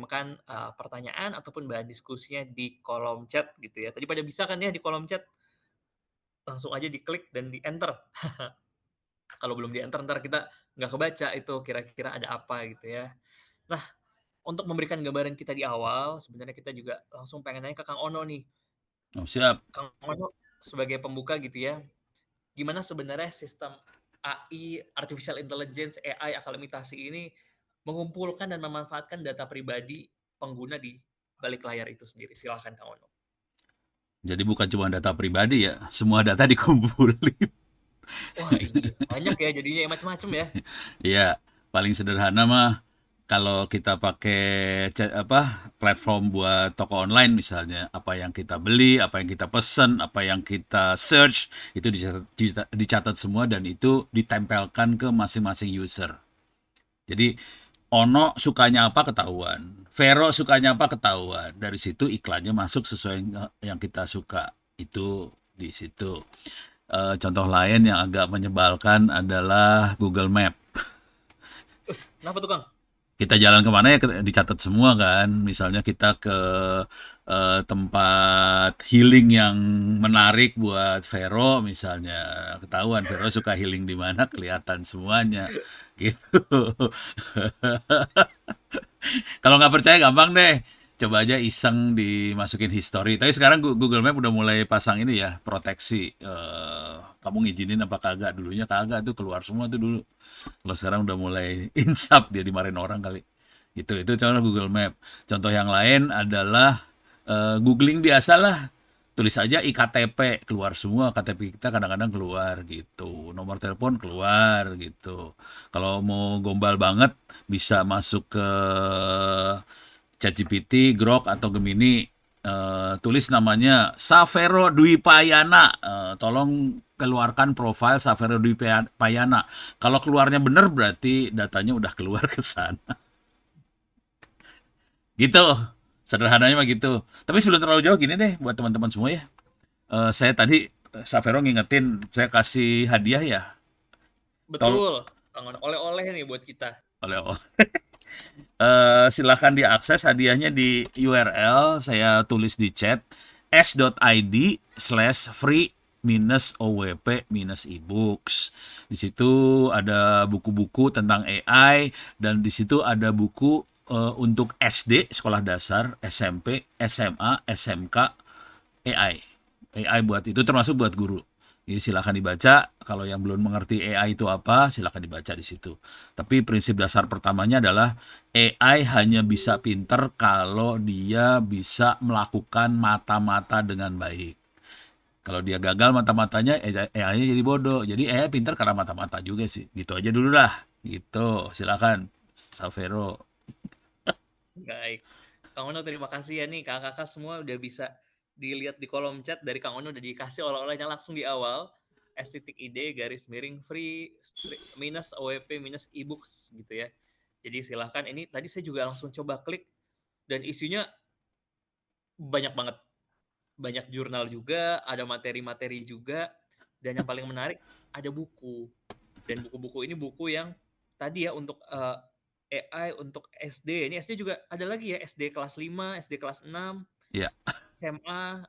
mengirimkan, pertanyaan ataupun bahan diskusinya di kolom chat gitu ya. Tadi pada bisa kan ya di kolom chat, langsung aja diklik dan di-enter. Kalau belum di-enter entar kita nggak kebaca itu kira-kira ada apa gitu ya. Nah, untuk memberikan gambaran kita di awal, sebenarnya kita juga langsung pengen nanya ke Kang Ono nih. Oh, siap. Kang Ono sebagai pembuka gitu ya, gimana sebenarnya sistem AI, artificial intelligence, AI, akal imitasi ini mengumpulkan dan memanfaatkan data pribadi pengguna di balik layar itu sendiri? Silahkan Kang Ono. Jadi bukan cuma data pribadi ya, semua data dikumpulin. Wah iya, banyak ya jadinya ya, macam-macam ya? Iya, paling sederhana mah kalau kita pakai platform buat toko online misalnya, apa yang kita beli, apa yang kita pesen, apa yang kita search itu dicatat semua dan itu ditempelkan ke masing-masing user. Jadi Ono sukanya apa ketahuan, Vero sukanya apa ketahuan. Dari situ iklannya masuk sesuai yang kita suka. Itu di situ. Contoh lain yang agak menyebalkan adalah Google Map. Kenapa tuh Kang? Kita jalan kemana ya dicatat semua kan. Misalnya kita ke tempat healing yang menarik buat Vero misalnya. Ketahuan Vero suka healing di mana, kelihatan semuanya. Gitu. Kalau nggak percaya gampang deh. Coba aja iseng dimasukin history. Tapi sekarang Google Map udah mulai pasang ini ya, proteksi. Kamu ngizinin apa kagak? Dulunya kagak tuh, keluar semua tuh dulu. Kalau sekarang udah mulai insaf, dia dimarahin orang kali. Itu contoh Google Map. Contoh yang lain adalah googling biasa lah. Tulis aja iktp, keluar semua KTP kita, kadang-kadang keluar gitu. Nomor telepon keluar gitu. Kalau mau gombal banget bisa masuk ke ChatGPT, Grok atau Gemini, tulis namanya Savero Dwi Payana. Tolong keluarkan profil Savero Dwi Payana. Kalau keluarnya benar berarti datanya udah keluar ke sana. Gitu. Sederhananya mah gitu. Tapi sebelum terlalu jauh gini deh buat teman-teman semua ya. Saya tadi Savero ngingetin saya kasih hadiah ya. Tol Betul, Kang Ono, oleh-oleh nih buat kita. oleh silakan diakses hadiahnya di URL saya tulis di chat s.id/free minus OWP minus ebooks. Di situ ada buku-buku tentang AI dan di situ ada buku untuk SD, sekolah dasar, SMP, SMA, SMK, AI. AI buat itu termasuk buat guru. Jadi silakan dibaca. Kalau yang belum mengerti AI itu apa, silakan dibaca di situ. Tapi prinsip dasar pertamanya adalah AI hanya bisa pinter kalau dia bisa melakukan mata-mata dengan baik. Kalau dia gagal mata-matanya, AI-nya jadi bodoh. Jadi AI pinter karena mata-mata juga sih. Gitu aja dulu lah. Gitu. Silakan, Savero. Baik. Kang Ono terima kasih ya nih Kakak-kakak semua udah bisa dilihat di kolom chat dari Kang Ono udah dikasih oleh-olehnya langsung di awal. S.id garis miring free minus OWP minus ebooks gitu ya. Jadi silahkan ini tadi saya juga langsung coba klik dan isinya banyak banget. Banyak jurnal juga, ada materi-materi juga, dan yang paling menarik ada buku. Dan buku-buku ini buku yang tadi ya untuk, AI untuk SD, ini SD juga ada lagi ya, SD kelas 5, SD kelas 6, Ya, SMA,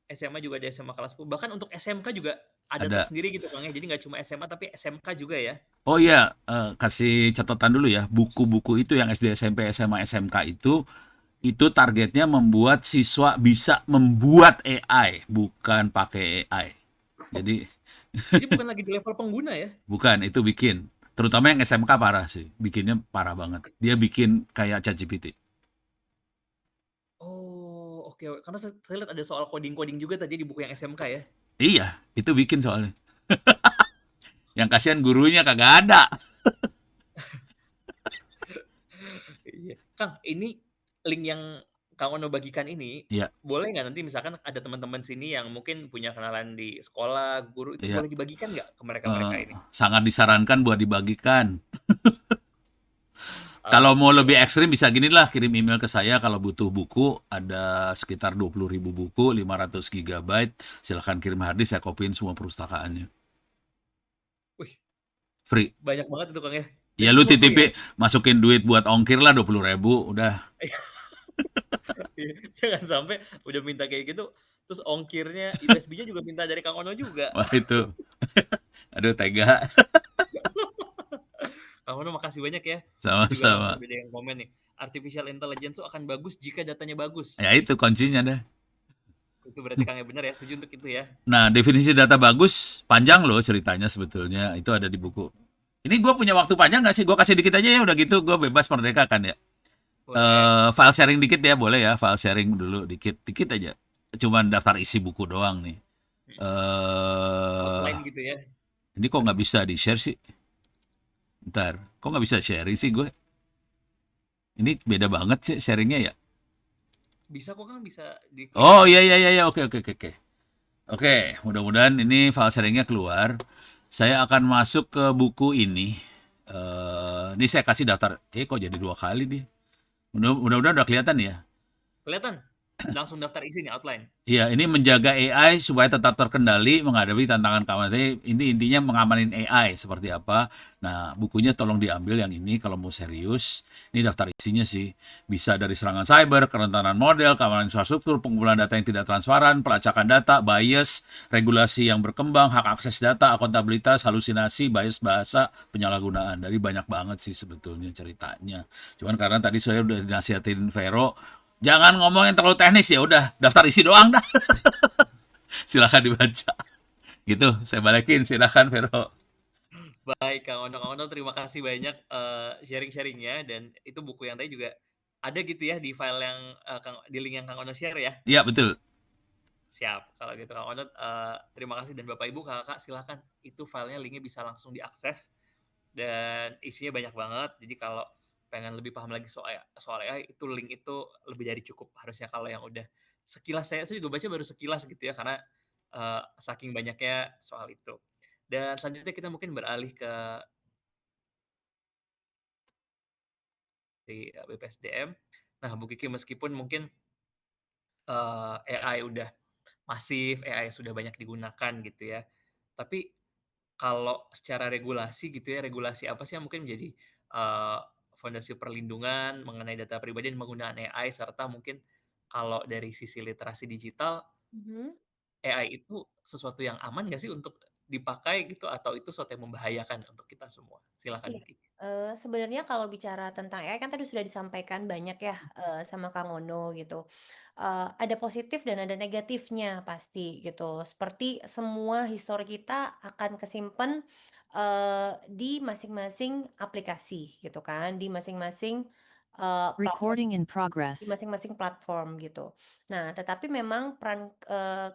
SMA juga ada SMA kelas 10, bahkan untuk SMK juga ada ada. tersendiri gitu Kang ya, jadi nggak cuma SMA tapi SMK juga ya? Oh iya, kasih catatan dulu ya. Buku-buku itu yang SD, SMP, SMA, SMK itu targetnya membuat siswa bisa membuat AI, bukan pakai AI. Jadi Jadi bukan lagi di level pengguna ya? bukan, itu bikin. Terutama yang SMK parah sih, bikinnya parah banget. Dia bikin kayak ChatGPT. Oh, oke, karena saya lihat ada soal coding-coding juga tadi di buku yang SMK ya? Iya, itu bikin soalnya. Yang kasihan gurunya kagak ada. Iya. Kang, ini link yang Kang Ono bagikan ini, Iya, boleh nggak nanti misalkan ada teman-teman sini yang mungkin punya kenalan di sekolah, guru itu iya. boleh dibagikan nggak ke mereka-mereka ini? Sangat disarankan buat dibagikan. Kalau mau Oke, lebih ekstrim bisa gini lah, kirim email ke saya kalau butuh buku, ada sekitar 20.000 buku, 500 gigabyte, silahkan kirim harddisk, saya kopiin semua perpustakaannya. wih, Free. banyak banget itu Kang ya, dan Ya itu lu semua free ya? titipin, masukin duit buat ongkir lah 20.000, udah. Iya, jangan sampai udah minta kayak gitu, terus ongkirnya USB-nya juga minta dari Kang Ono juga. Wah itu, aduh tega. Kang Ono makasih banyak ya. Ini juga langsung Sama-sama. ada yang komen nih, "Artificial intelligence tuh akan bagus jika datanya bagus." Ya itu kuncinya dah. Itu berarti Kangnya bener ya, setuju untuk itu ya? Nah, definisi data bagus panjang loh ceritanya sebetulnya. Itu ada di buku. Ini gue punya waktu panjang nggak sih? Gue kasih dikit aja ya, udah gitu gue bebas merdeka kan ya. Boleh. File sharing dikit ya, boleh ya. File sharing dulu dikit, dikit aja. Cuman daftar isi buku doang nih. Mhm. eh Outline gitu ya? ini kok nggak bisa di share sih? Ntar, kok nggak bisa sharing sih gue? Ini beda banget sih sharingnya ya. Bisa kok Kang, bisa diklik Oh aja iya gitu. iya iya iya. Oke oke oke oke. Oke, mudah-mudahan ini file sharingnya keluar. Saya akan masuk ke buku ini. Ini saya kasih daftar. Kok jadi dua kali nih? Mudah-mudahan udah kelihatan ya. Kelihatan? Langsung daftar isi nih, outline? Iya, ini menjaga AI supaya tetap terkendali menghadapi tantangan keamanan. Jadi ini intinya mengamanin AI seperti apa. Nah, bukunya tolong diambil yang ini kalau mau serius. Ini daftar isinya sih. Bisa dari serangan cyber, kerentanan model, keamanan infrastruktur, pengumpulan data yang tidak transparan, pelacakan data, bias, regulasi yang berkembang, hak akses data, akuntabilitas, halusinasi, bias bahasa, penyalahgunaan. Dari banyak banget sih sebetulnya ceritanya. Cuman karena tadi saya udah dinasihatin Vero, jangan ngomong yang terlalu teknis, ya udah daftar isi doang dah. Silakan dibaca. Gitu, saya balikin, silakan Vero. Baik Kang Ono. Kang Ono terima kasih banyak, sharing-sharing-nya dan itu buku yang tadi juga ada gitu ya di file yang, di link yang Kang Ono share ya? Iya betul. Siap, kalau gitu Kang Onod, terima kasih dan Bapak Ibu, Kakak silakan, itu filenya linknya bisa langsung diakses dan isinya banyak banget. Jadi kalau pengen lebih paham lagi soal AI, itu link itu lebih dari cukup harusnya kalau yang udah sekilas saya juga baca baru sekilas gitu ya, karena, saking banyaknya soal itu. Dan selanjutnya kita mungkin beralih ke BPSDM. Nah, Bu Kiki meskipun mungkin, AI udah masif, AI sudah banyak digunakan gitu ya. Tapi kalau secara regulasi gitu ya, regulasi apa sih yang mungkin menjadi, fondasi perlindungan mengenai data pribadi dan penggunaan AI serta mungkin kalau dari sisi literasi digital, Mhm. AI itu sesuatu yang aman nggak sih untuk dipakai gitu atau itu sesuatu yang membahayakan untuk kita semua? Silakan Iya, Bu Kiki. sebenarnya kalau bicara tentang AI kan tadi sudah disampaikan banyak ya, sama Kang Ono gitu. Ada positif dan ada negatifnya pasti gitu. Seperti semua histori kita akan kesimpan, di masing-masing aplikasi gitu kan, di masing-masing, platform. Recording in Di progress. masing-masing platform gitu. Nah, tetapi memang peran,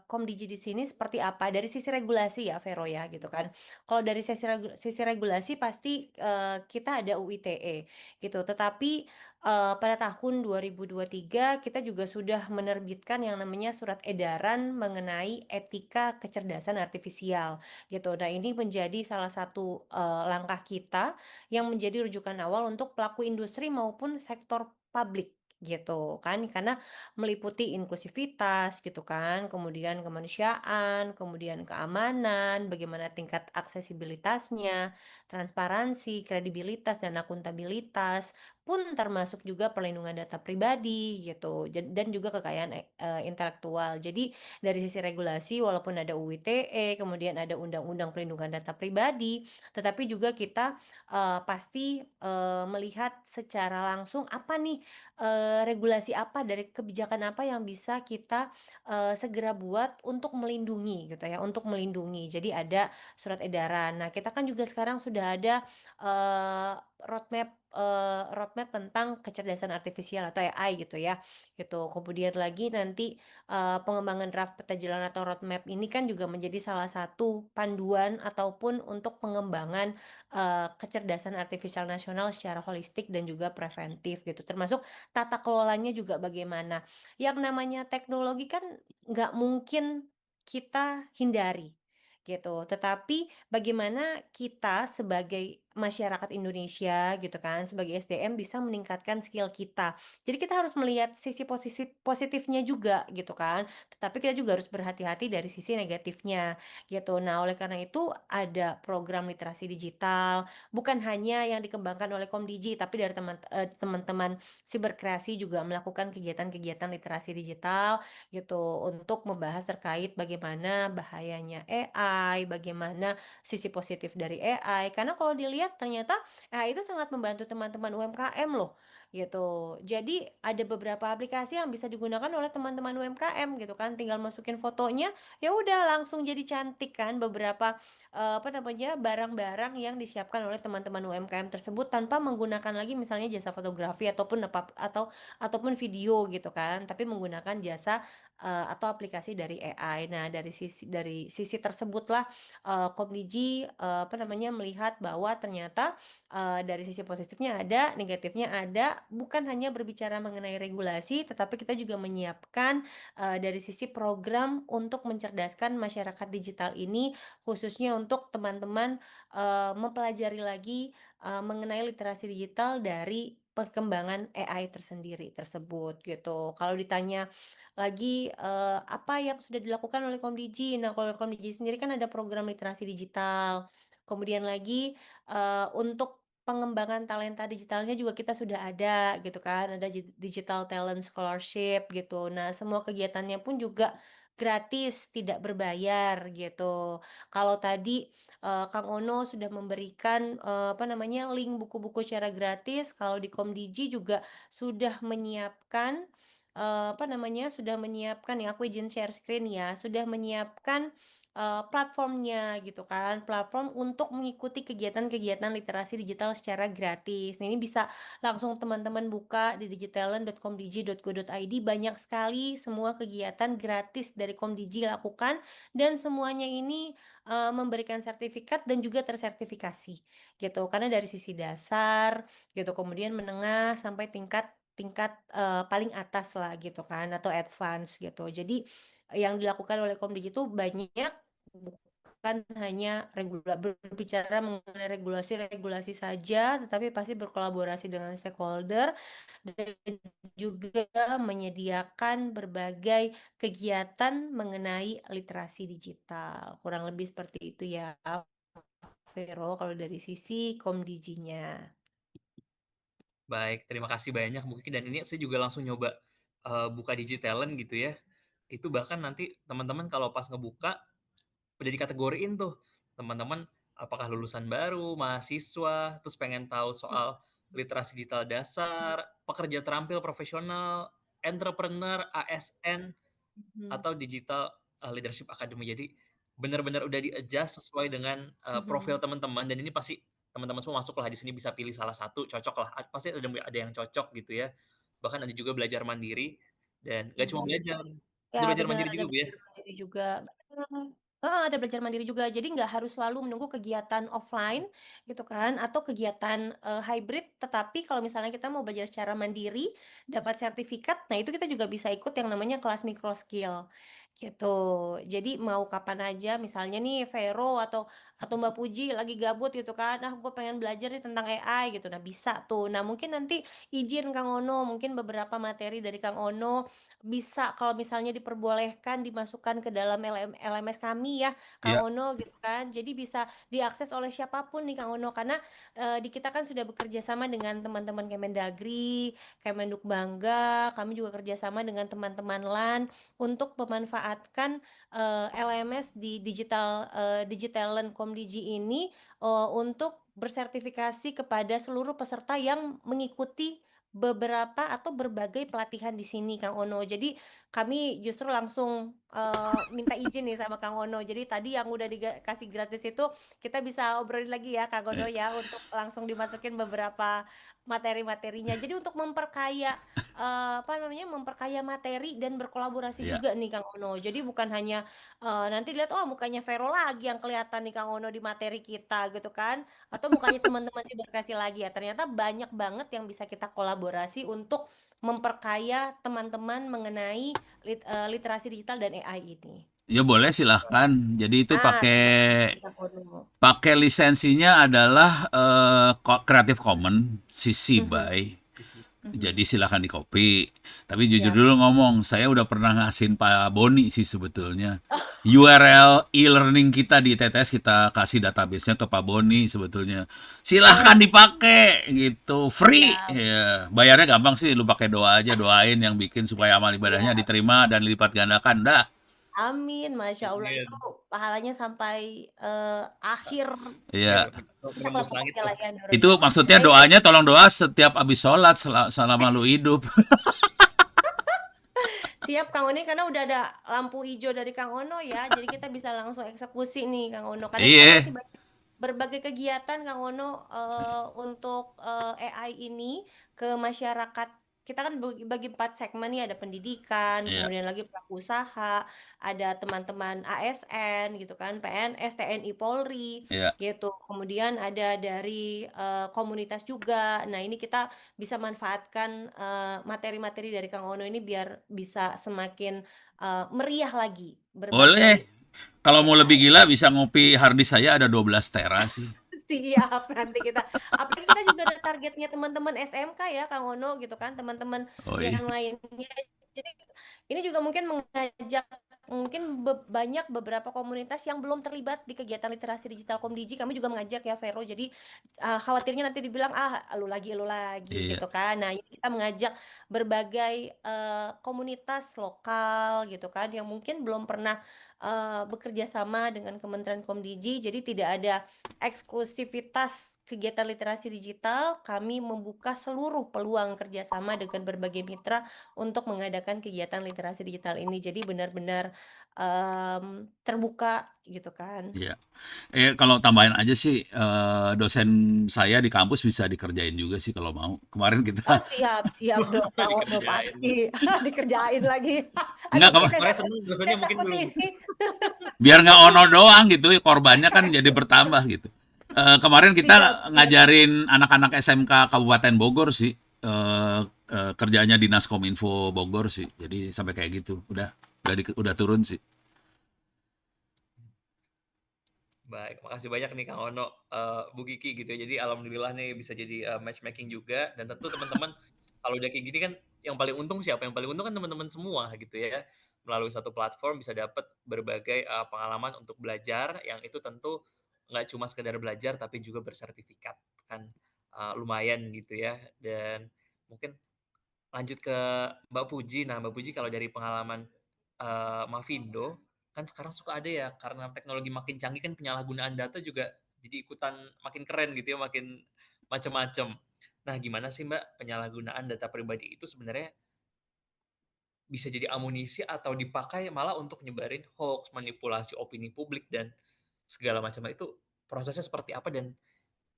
Komdigi di sini seperti apa, dari sisi regulasi ya Vero ya gitu kan. Kalau dari sisi regulasi pasti, kita ada UU ITE gitu, tetapi, pada tahun 2023 kita juga sudah menerbitkan yang namanya surat edaran mengenai etika kecerdasan artifisial gitu. Nah, ini menjadi salah satu, langkah kita yang menjadi rujukan awal untuk pelaku industri maupun sektor publik gitu kan, karena meliputi inklusivitas gitu kan, kemudian kemanusiaan, kemudian keamanan, bagaimana tingkat aksesibilitasnya, transparansi, kredibilitas dan akuntabilitas pun termasuk juga perlindungan data pribadi gitu dan juga kekayaan intelektual. Jadi dari sisi regulasi walaupun ada UU ITE, kemudian ada Undang-Undang Perlindungan Data Pribadi, tetapi juga kita pasti, melihat secara langsung apa nih, regulasi apa dari kebijakan apa yang bisa kita, segera buat untuk melindungi gitu ya, untuk melindungi. Jadi ada surat edaran. Nah, kita kan juga sekarang sudah ada, roadmap tentang kecerdasan artifisial atau AI gitu ya, gitu. Kemudian lagi nanti, pengembangan draft peta jalan atau roadmap ini kan juga menjadi salah satu panduan ataupun untuk pengembangan kecerdasan artifisial nasional secara holistik dan juga preventif gitu, termasuk tata kelolanya juga bagaimana. Yang namanya teknologi kan nggak mungkin kita hindari gitu, tetapi bagaimana kita sebagai masyarakat Indonesia gitu kan, sebagai SDM bisa meningkatkan skill kita. Jadi kita harus melihat sisi positifnya juga gitu kan, tetapi kita juga harus berhati-hati dari sisi negatifnya gitu. Nah, oleh karena itu ada program literasi digital, bukan hanya yang dikembangkan oleh Komdiji, tapi dari teman-teman siberkreasi juga melakukan kegiatan-kegiatan literasi digital gitu, untuk membahas terkait bagaimana bahayanya AI, bagaimana sisi positif dari AI. Karena kalau dilihat ternyata AI itu sangat membantu teman-teman UMKM loh, gitu. Jadi ada beberapa aplikasi yang bisa digunakan oleh teman-teman UMKM gitu kan, tinggal masukin fotonya, ya udah langsung jadi cantik kan beberapa, apa namanya, barang-barang yang disiapkan oleh teman-teman UMKM tersebut tanpa menggunakan lagi misalnya jasa fotografi ataupun video gitu kan, tapi menggunakan jasa, atau aplikasi dari AI. Nah, dari sisi tersebutlah, Komdiji, apa namanya, melihat bahwa ternyata, dari sisi positifnya ada, negatifnya ada, bukan hanya berbicara mengenai regulasi, tetapi kita juga menyiapkan, dari sisi program untuk mencerdaskan masyarakat digital ini, khususnya untuk teman-teman, mempelajari lagi, mengenai literasi digital dari perkembangan AI tersendiri tersebut, gitu. Kalau ditanya lagi, apa yang sudah dilakukan oleh Komdiji? Nah, kalau Komdiji sendiri kan ada program literasi digital, kemudian lagi, untuk pengembangan talenta digitalnya juga kita sudah ada gitu kan, ada Digital Talent Scholarship gitu. Nah, semua kegiatannya pun juga gratis, tidak berbayar gitu. Kalau tadi, Kang Ono sudah memberikan, apa namanya, link buku-buku secara gratis, kalau di Komdiji juga sudah menyiapkan, apa namanya, sudah menyiapkan ya, aku izin share screen ya, sudah menyiapkan, platformnya gitu kan, platform untuk mengikuti kegiatan-kegiatan literasi digital secara gratis. Nah, ini bisa langsung teman-teman buka di digitalent.komdiji.go.id, banyak sekali semua kegiatan gratis dari Komdiji lakukan dan semuanya ini, memberikan sertifikat dan juga tersertifikasi gitu. Karena dari sisi dasar gitu, kemudian menengah sampai tingkat tingkat, paling atas lah gitu kan atau advance gitu. Jadi yang dilakukan oleh Komdigi itu banyak, bukan hanya berbicara mengenai regulasi-regulasi saja, tetapi pasti berkolaborasi dengan stakeholder dan juga menyediakan berbagai kegiatan mengenai literasi digital. Kurang lebih seperti itu ya, Vero, kalau dari sisi Komdijinya. Baik, terima kasih banyak mungkin dan ini saya juga langsung nyoba, buka Digitalent gitu ya. Itu bahkan nanti teman-teman kalau pas ngebuka, udah dikategoriin tuh, teman-teman apakah lulusan baru, mahasiswa, terus pengen tahu soal literasi digital dasar, pekerja terampil profesional, entrepreneur, ASN, Mhm, atau digital, leadership academy. Jadi benar-benar udah di-adjust sesuai dengan, profil mhm, teman-teman dan ini pasti teman-teman semua masuklah di sini bisa pilih salah satu, cocoklah, pasti ada yang cocok gitu ya. Bahkan ada juga belajar mandiri dan nggak cuma mhm. belajar, Ya ada belajar benar, mandiri ada juga, Bu, ya? belajar mandiri juga, betul. Heeh, ada belajar mandiri juga. Jadi nggak harus selalu menunggu kegiatan offline gitu kan, atau kegiatan, hybrid, tetapi kalau misalnya kita mau belajar secara mandiri, dapat sertifikat, nah itu kita juga bisa ikut yang namanya kelas micro skill, gitu. Jadi mau kapan aja misalnya nih Vero atau Mbak Puji lagi gabut gitu kan, "Ah, gue pengen belajar nih tentang AI," gitu. Nah bisa tuh. Nah mungkin nanti izin Kang Ono, mungkin beberapa materi dari Kang Ono bisa kalau misalnya diperbolehkan dimasukkan ke dalam LMS kami ya, Kang Ya, Ono gitu kan. Jadi bisa diakses oleh siapapun nih Kang Ono karena, di kita kan sudah bekerja sama dengan teman-teman Kemendagri, Kemenduk Bangga, kami juga kerjasama dengan teman-teman LAN untuk memanfaatkan, LMS di Digitalent Komdiji ini, untuk bersertifikasi kepada seluruh peserta yang mengikuti beberapa atau berbagai pelatihan di sini, Kang Ono. Jadi kami justru langsung, minta izin nih sama Kang Ono. Jadi tadi yang udah dikasih gratis itu kita bisa obrolin lagi ya, Kang Ono eh, ya, untuk langsung dimasukin beberapa materi-materinya. Jadi untuk memperkaya, apa namanya, memperkaya materi dan berkolaborasi ya. juga nih, Kang Ono. Jadi bukan hanya, nanti lihat, "Oh, mukanya Vero lagi yang kelihatan nih, Kang Ono, di materi kita," gitu kan. Atau mukanya teman-teman siberkreasi lagi ya, ternyata banyak banget yang bisa kita kolaborasi untuk memperkaya teman-teman mengenai literasi digital dan AI ini. Ya boleh silahkan. Jadi itu Nah, pakai terima kasih Kak Ono. pakai lisensinya adalah Creative Commons CC Mhm, by. Sisi. mhm, Jadi silahkan di copy. Tapi jujur siap. dulu ngomong, saya udah pernah ngasihin Pak Boni sih sebetulnya. URL e-learning kita di TTS kita kasih database-nya ke Pak Boni sebetulnya. Oh, Silahkan dipakai gitu, free. siap, Ya, bayarnya gampang sih, lu pakai doa aja, doain yang bikin supaya amal ibadahnya siap. diterima dan dilipat gandakan. Dah. Amin, Masya Allah itu Amin. pahalanya sampai akhir Akhir Iya. puncak lah menembus langit pokoknya tuh. lah ya Itu Nurullah. maksudnya Nah itu doanya tolong doa setiap habis sholat selama lu hidup. siap Kang Ono karena udah ada lampu hijau dari Kang Ono ya, jadi kita bisa langsung eksekusi nih Kang Ono. Karena kita Iya. masih berbagai kegiatan Kang Ono untuk AI ini ke masyarakat. Kita kan bagi 4 segmen nih, ada pendidikan, Iya. kemudian lagi pelaku usaha, ada teman-teman ASN gitu kan, PNS, TNI, Polri Iya. gitu. Kemudian ada dari komunitas juga. Nah, ini kita bisa manfaatkan materi-materi dari Kang Ono ini biar bisa semakin meriah lagi Boleh. berbagai Kalau mau lebih AI. gila bisa ngopi harddisk saya ada 12 tera sih. Siap, nanti kita apalagi kita juga ada targetnya teman-teman SMK ya Kang Ono gitu kan, teman-teman Oh iya. yang lainnya. Jadi ini juga mungkin mengajak mungkin banyak beberapa komunitas yang belum terlibat di kegiatan literasi digital Komdiji, kami juga mengajak ya Vero. Jadi khawatirnya nanti dibilang ah lu lagi Iya. gitu kan. Nah, ini kita mengajak berbagai komunitas lokal gitu kan yang mungkin belum pernah bekerja sama dengan Kementerian Komdiji, jadi tidak ada eksklusivitas kegiatan literasi digital, kami membuka seluruh peluang kerjasama dengan berbagai mitra untuk mengadakan kegiatan literasi digital ini. Jadi benar-benar terbuka gitu kan. Iya. Kalau tambahin aja sih, dosen saya di kampus bisa dikerjain juga sih kalau mau. Kemarin kita Oh siap, siap dong Kang Ono Dikerjain pasti nih. dikerjain lagi. enggak Aduh, Orangnya seneng, saya dosennya mungkin takut belum. ini. biar nggak ono doang gitu, korbannya kan jadi bertambah gitu. Kemarin Siap, kita siap. ngajarin anak-anak SMK Kabupaten Bogor sih, kerjanya Dinas Kominfo Bogor sih. Jadi sampai kayak gitu. Udah turun sih. Baik, makasih banyak nih Kang Ono, Bu Kiki gitu ya. Jadi alhamdulillah nih bisa jadi, matchmaking juga dan tentu teman-teman kalau udah kayak gini kan yang paling untung siapa? Yang paling untung kan teman-teman semua gitu ya. Melalui satu platform bisa dapat berbagai, pengalaman untuk belajar yang itu tentu nggak cuma sekedar belajar tapi juga bersertifikat kan, lumayan gitu ya. Dan mungkin lanjut ke Mbak Puji. Nah, Mbak Puji kalau dari pengalaman, Mavindo, kan sekarang suka ada ya karena teknologi makin canggih kan penyalahgunaan data juga jadi ikutan makin keren gitu ya, makin macam-macam. Nah, gimana sih Mbak penyalahgunaan data pribadi itu sebenarnya bisa jadi amunisi atau dipakai malah untuk nyebarin hoax, manipulasi opini publik dan segala macam. Nah, itu prosesnya seperti apa dan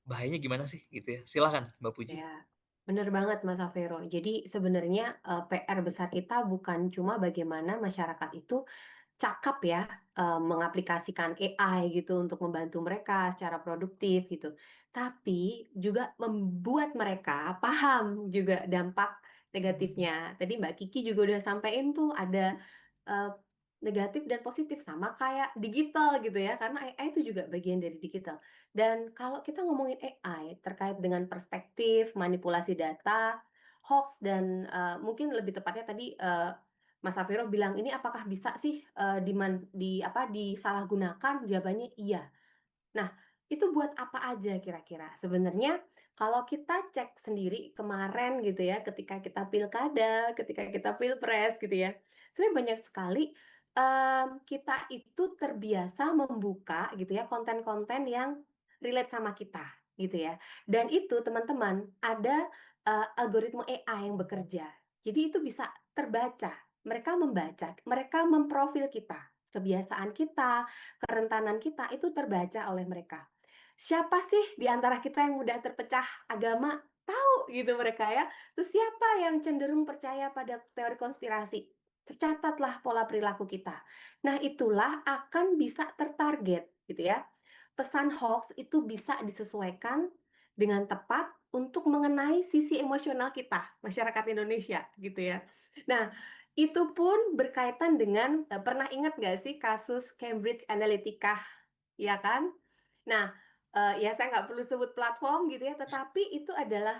bahayanya gimana sih gitu ya? Silakan Mbak Puji. Ya, bener banget Mas Vero. Jadi sebenarnya, PR besar kita bukan cuma bagaimana masyarakat itu cakap ya, mengaplikasikan AI gitu untuk membantu mereka secara produktif gitu. Tapi juga membuat mereka paham juga dampak negatifnya. Tadi Mbak Kiki juga udah sampein tuh ada, eee, negatif dan positif sama kayak digital gitu ya, karena AI itu juga bagian dari digital. Dan kalau kita ngomongin AI terkait dengan perspektif, manipulasi data, hoax dan, mungkin lebih tepatnya tadi, Mas Safiro bilang, "Ini apakah bisa sih, disalahgunakan?" Jawabannya iya. Nah, itu buat apa aja kira-kira? Sebenarnya kalau kita cek sendiri kemarin gitu ya, ketika kita pilkada, ketika kita pilpres gitu ya, sebenarnya banyak sekali, kita itu terbiasa membuka gitu ya, konten-konten yang relate sama kita, gitu ya. Dan itu teman-teman, ada, algoritma AI yang bekerja. Jadi itu bisa terbaca, mereka membaca, mereka memprofil kita, kebiasaan kita, kerentanan kita itu terbaca oleh mereka. Siapa sih di antara kita yang mudah terpecah agama? Tahu gitu mereka ya. Terus siapa yang cenderung percaya pada teori konspirasi? Tercatatlah pola perilaku kita. Nah, itulah akan bisa tertarget gitu ya. Pesan hoax itu bisa disesuaikan dengan tepat untuk mengenai sisi emosional kita, masyarakat Indonesia gitu ya. Nah, Itu pun berkaitan dengan, pernah ingat nggak sih kasus Cambridge Analytica, ya kan? Nah, ya saya nggak perlu sebut platform gitu ya, tetapi itu adalah,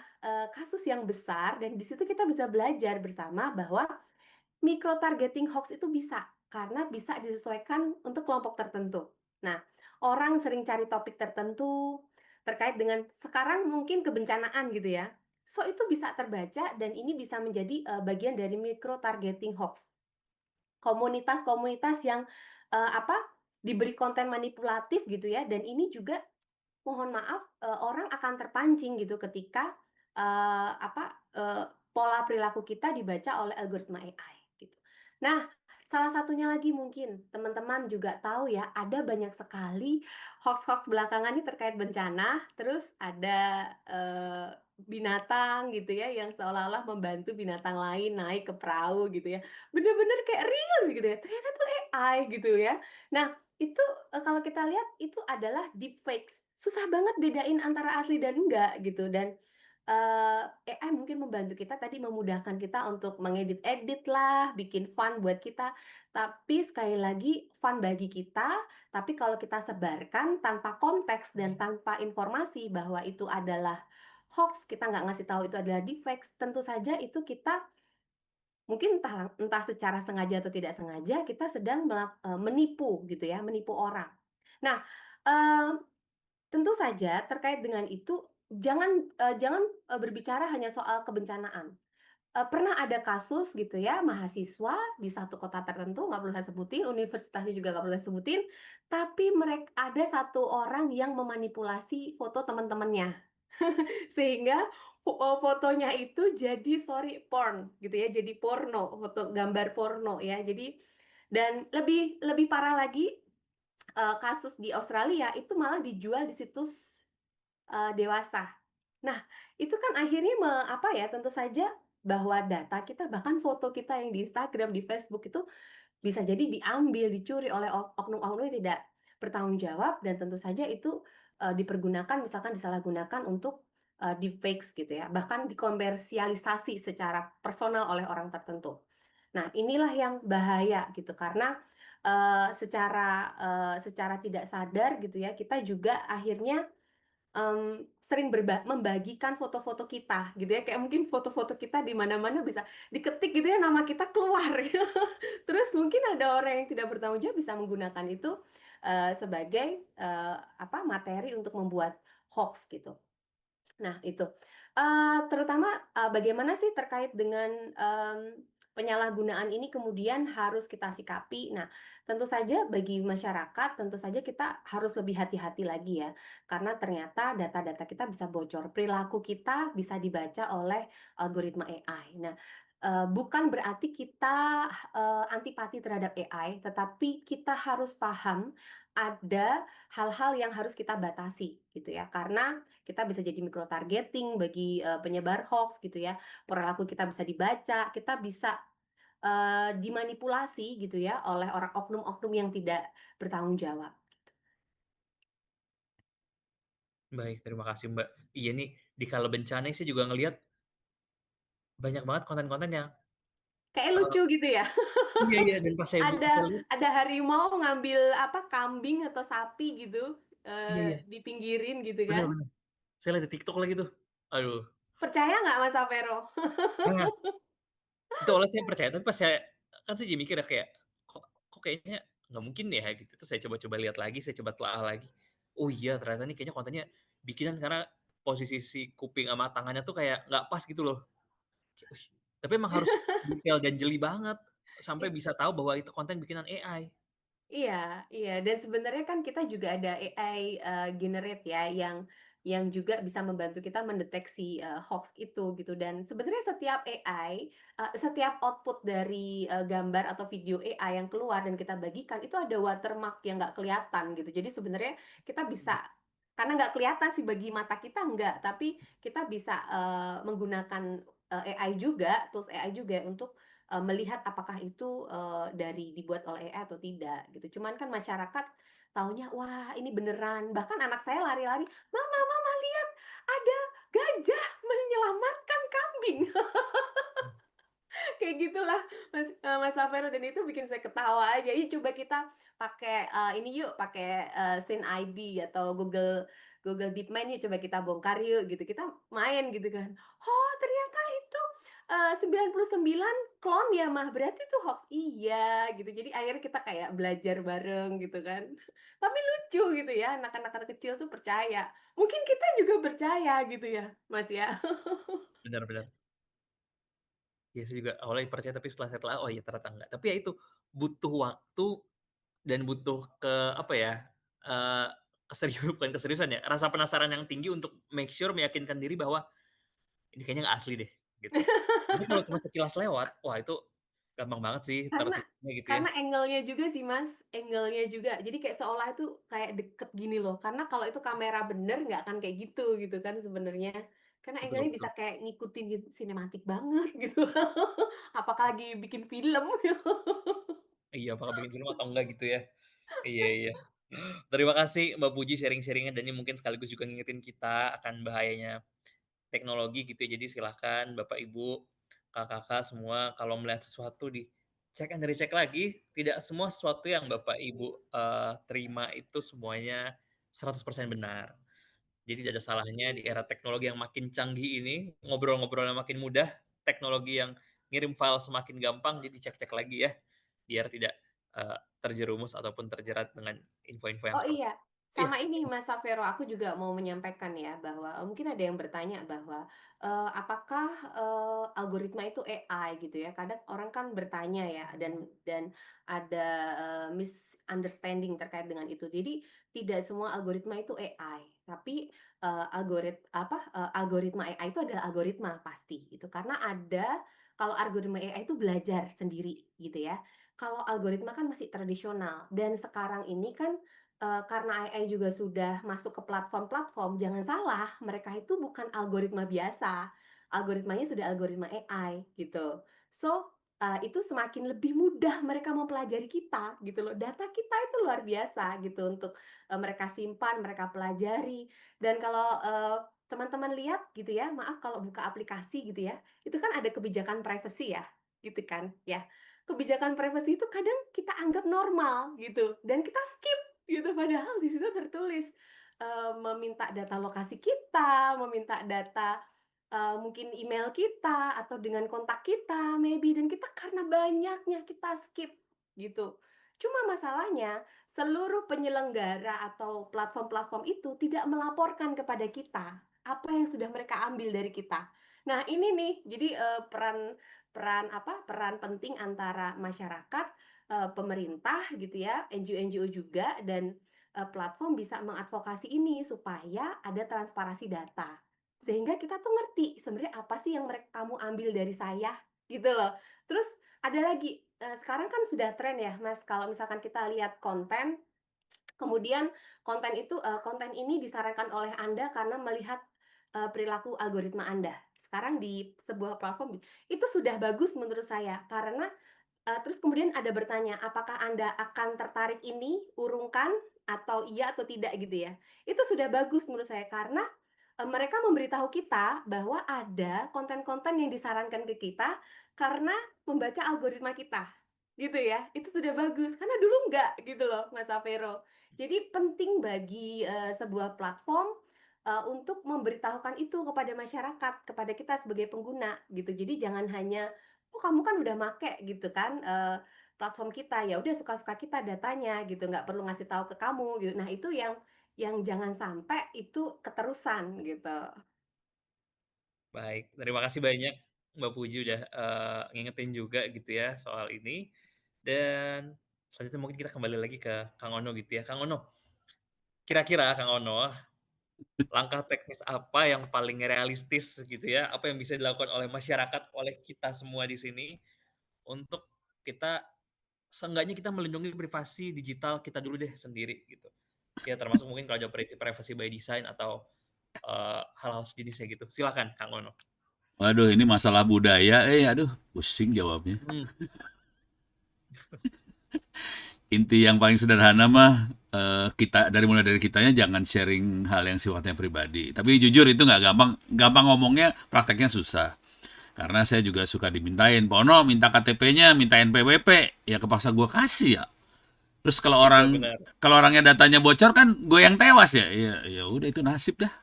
kasus yang besar dan di situ kita bisa belajar bersama bahwa micro-targeting hoax itu bisa, karena bisa disesuaikan untuk kelompok tertentu. Nah, orang sering cari topik tertentu terkait dengan sekarang mungkin kebencanaan gitu ya. So, itu bisa terbaca dan ini bisa menjadi, bagian dari micro-targeting hoax. Komunitas-komunitas yang, apa, diberi konten manipulatif gitu ya dan ini juga mohon maaf, orang akan terpancing gitu ketika, pola perilaku kita dibaca oleh algoritma AI gitu. Nah, salah satunya lagi mungkin teman-teman juga tahu ya, ada banyak sekali hoax-hoax belakangan ini terkait bencana, terus ada, binatang gitu ya, yang seolah-olah membantu binatang lain naik ke perahu gitu ya. Bener-bener kayak real gitu ya, ternyata tuh AI gitu ya. Nah, itu, kalau kita lihat itu adalah deepfakes. Susah banget bedain antara asli dan enggak gitu dan, AI mungkin membantu kita tadi memudahkan kita untuk mengedit-edit lah, bikin fun buat kita. Tapi sekali lagi fun bagi kita, tapi kalau kita sebarkan tanpa konteks dan tanpa informasi bahwa itu adalah hoax, kita nggak ngasih tahu itu adalah deepfakes, tentu saja itu kita mungkin entah entah secara sengaja atau tidak sengaja kita sedang menipu gitu ya, menipu orang. Nah, eee, tentu saja terkait dengan itu jangan, berbicara hanya soal kebencanaan. Pernah ada kasus gitu ya, mahasiswa di satu kota tertentu, nggak perlu saya sebutin, universitasnya juga nggak perlu saya sebutin, tapi ada satu orang yang memanipulasi foto teman-temannya. Sehingga fotonya itu jadi sorry porn gitu ya, jadi porno, foto gambar porno ya. Jadi dan lebih lebih parah lagi, kasus di Australia itu malah dijual di situs, dewasa. Nah, itu kan akhirnya apa ya, tentu saja bahwa data kita, bahkan foto kita yang di Instagram, di Facebook itu bisa jadi diambil, dicuri oleh oknum-oknum yang tidak bertanggung jawab dan tentu saja itu, dipergunakan misalkan disalahgunakan untuk, deepfakes gitu ya, bahkan dikomersialisasi secara personal oleh orang tertentu. Nah, inilah yang bahaya gitu karena, secara tidak sadar gitu ya, kita juga akhirnya sering membagikan foto-foto kita gitu ya, kayak mungkin foto-foto kita di mana-mana bisa diketik gitu ya, nama kita keluar. Terus mungkin ada orang yang tidak bertanggung jawab bisa menggunakan itu, sebagai, materi untuk membuat hoax gitu. Nah itu, terutama, bagaimana sih terkait dengan, penyalahgunaan ini kemudian harus kita sikapi. Nah, tentu saja bagi masyarakat, tentu saja kita harus lebih hati-hati lagi ya, karena ternyata data-data kita bisa bocor, perilaku kita bisa dibaca oleh algoritma AI. Nah, bukan berarti kita, antipati terhadap AI, tetapi kita harus paham ada hal-hal yang harus kita batasi gitu ya, karena kita bisa jadi micro targeting bagi, penyebar hoax gitu ya. Perilaku kita bisa dibaca, kita bisa, dimanipulasi gitu ya oleh orang oknum-oknum yang tidak bertanggung jawab. Baik, terima kasih, Mbak. Iya nih, di kala bencana saya juga ngelihat banyak banget konten-konten yang, Kayak eee lucu gitu ya. iya iya, dan pas Ada saya lihat ada harimau ngambil apa, kambing atau sapi gitu, iya iya, dipinggirin gitu bener kan. bener. Saya lihat di TikTok lagi tuh. Aduh, Percaya nggak Mas Savero? nah, itu awalnya saya percaya, tapi pas saya kan saya jadi mikir ya kayak, kok kok kayaknya nggak mungkin deh ya gitu. Terus saya coba-coba lihat lagi, saya coba telaah lagi. Oh iya, ternyata nih kayaknya kontennya bikinan karena posisi si kuping sama tangannya tuh kayak nggak pas gitu loh. Kayak, wih, tapi emang harus detail dan jeli banget, sampai bisa tahu bahwa itu konten bikinan AI. Iya iya, dan sebenarnya kan kita juga ada AI, generate ya, yang juga bisa membantu kita mendeteksi, hoax itu gitu, dan sebenarnya setiap AI, setiap output dari, gambar atau video AI yang keluar dan kita bagikan, itu ada watermark yang nggak kelihatan gitu. Jadi sebenarnya kita bisa karena nggak kelihatan sih bagi mata kita enggak, tapi kita bisa, menggunakan, AI juga, tools AI juga untuk melihat apakah itu, dibuat oleh AI atau tidak gitu. Cuman kan masyarakat taunya, "Wah ini beneran." Bahkan anak saya lari-lari, "Mama mama lihat ada gajah menyelamatkan kambing." Kayak gitulah Mas Safero, dan itu bikin saya ketawa aja. Yuk coba kita pakai, ini yuk, pakai, Scene ID atau Google Google DeepMind yuk, coba kita bongkar yuk gitu. Kita main gitu kan. Oh ternyata itu, 99 klon ya Mah, berarti itu hoax? Iya gitu. Jadi akhirnya kita kayak belajar bareng gitu kan. Tapi lucu gitu ya, anak-anak kecil tuh percaya. Mungkin kita juga percaya gitu ya Mas ya. Benar benar. Ya saya juga awalnya percaya tapi setelah saya telah, oh ya ternyata enggak. Tapi ya itu, butuh waktu dan butuh apa ya, eee, bukan keseriusan ya, rasa penasaran yang tinggi untuk make sure meyakinkan diri bahwa ini kayaknya nggak asli deh, gitu. Tapi kalau cuma sekilas lewat, wah itu gampang banget sih Karena tertipnya gitu ya. karena angle-nya juga sih, Mas, angle-nya juga. Jadi kayak seolah itu kayak deket gini loh, karena kalau itu kamera bener nggak akan kayak gitu kan sebenarnya. Karena Betul angle-nya bisa betul. kayak ngikutin gitu, sinematik banget gitu. Apakah lagi bikin film gitu. Iya, apakah bikin film atau enggak gitu ya. Iya iya. Terima kasih Mbak Puji sharing-sharing-nya dan ini mungkin sekaligus juga ngingetin kita akan bahayanya teknologi gitu ya. Jadi silahkan Bapak, Ibu, Kakak-kakak semua kalau melihat sesuatu dicek and recheck lagi, tidak semua sesuatu yang Bapak, Ibu, terima itu semuanya 100% benar. Jadi tidak ada salahnya di era teknologi yang makin canggih ini, ngobrol-ngobrolnya makin mudah, teknologi yang ngirim file semakin gampang, jadi cek-cek lagi ya, biar tidak, terjerumus ataupun terjerat dengan info-info yang Oh seperti iya, iya, sama ini Mas Safero, aku juga mau menyampaikan ya bahwa mungkin ada yang bertanya bahwa apakah algoritma itu AI gitu ya? Kadang orang kan bertanya ya, dan ada misunderstanding terkait dengan itu. Jadi tidak semua algoritma itu AI, tapi algoritma AI itu adalah algoritma pasti itu, karena ada, kalau algoritma AI itu belajar sendiri gitu ya. Kalau algoritma kan masih tradisional, dan sekarang ini kan karena AI juga sudah masuk ke platform-platform, jangan salah, mereka itu bukan algoritma biasa, algoritmanya sudah algoritma AI gitu. So, itu semakin lebih mudah mereka mempelajari kita gitu loh. Data kita itu luar biasa gitu untuk, mereka simpan, mereka pelajari. Dan kalau, teman-teman lihat gitu ya, maaf kalau buka aplikasi gitu ya, itu kan ada kebijakan privacy ya, gitu kan, ya. Kebijakan privacy itu kadang kita anggap normal gitu, dan kita skip gitu, padahal di situ tertulis, meminta data lokasi kita, meminta data, mungkin email kita atau dengan kontak kita maybe, dan kita karena banyaknya kita skip gitu. Cuma masalahnya seluruh penyelenggara atau platform-platform itu tidak melaporkan kepada kita apa yang sudah mereka ambil dari kita. Nah ini nih, jadi, peran peran apa, peran penting antara masyarakat, pemerintah gitu ya, NGO-NGO juga, dan, platform bisa mengadvokasi ini supaya ada transparansi data. Sehingga kita tuh ngerti sebenarnya apa sih yang kamu ambil dari saya, gitu loh. Terus ada lagi, sekarang kan sudah tren ya Mas, kalau misalkan kita lihat konten, kemudian konten ini disarankan oleh Anda karena melihat, perilaku algoritma Anda. Sekarang di sebuah platform itu sudah bagus menurut saya, karena terus kemudian ada bertanya, "Apakah Anda akan tertarik ini, urungkan, atau iya atau tidak?" Gitu ya. Itu sudah bagus menurut saya, karena, mereka memberitahu kita bahwa ada konten-konten yang disarankan ke kita karena membaca algoritma kita, gitu ya. Itu sudah bagus, karena dulu enggak gitu loh, Mas Safero. Jadi penting bagi, sebuah platform, untuk memberitahukan itu kepada masyarakat, kepada kita sebagai pengguna, gitu. Jadi jangan hanya, "Oh kamu kan udah make gitu kan, platform kita, ya udah suka-suka kita datanya gitu, nggak perlu ngasih tahu ke kamu," gitu. Nah itu yang jangan sampai itu keterusan gitu. baik. Terima kasih banyak Mbak Puji udah, ngingetin juga gitu ya soal ini, dan selanjutnya mungkin kita kembali lagi ke Kang Ono gitu ya. Kang Ono, kira-kira Kang Ono, langkah teknis apa yang paling realistis gitu ya, apa yang bisa dilakukan oleh masyarakat, oleh kita semua di sini, untuk kita seenggaknya kita melindungi privasi digital kita dulu deh sendiri gitu. Ya termasuk mungkin kalau ada prinsip privacy by design atau, hal-hal sejenisnya gitu. Silakan Kang Ono. Waduh, ini masalah budaya, aduh, pusing jawabnya. Mhm, Inti yang paling sederhana mah, kita mulai dari kitanya jangan sharing hal yang sifatnya pribadi. Tapi jujur itu nggak gampang, gampang ngomongnya, prakteknya susah. Karena saya juga suka dimintain, "Pono minta KTP-nya, minta NPWP." Ya kepaksa gue kasih ya. Terus Betul, benar. kalau orangnya datanya bocor kan gue yang tewas ya. Ya ya udah itu nasib dah.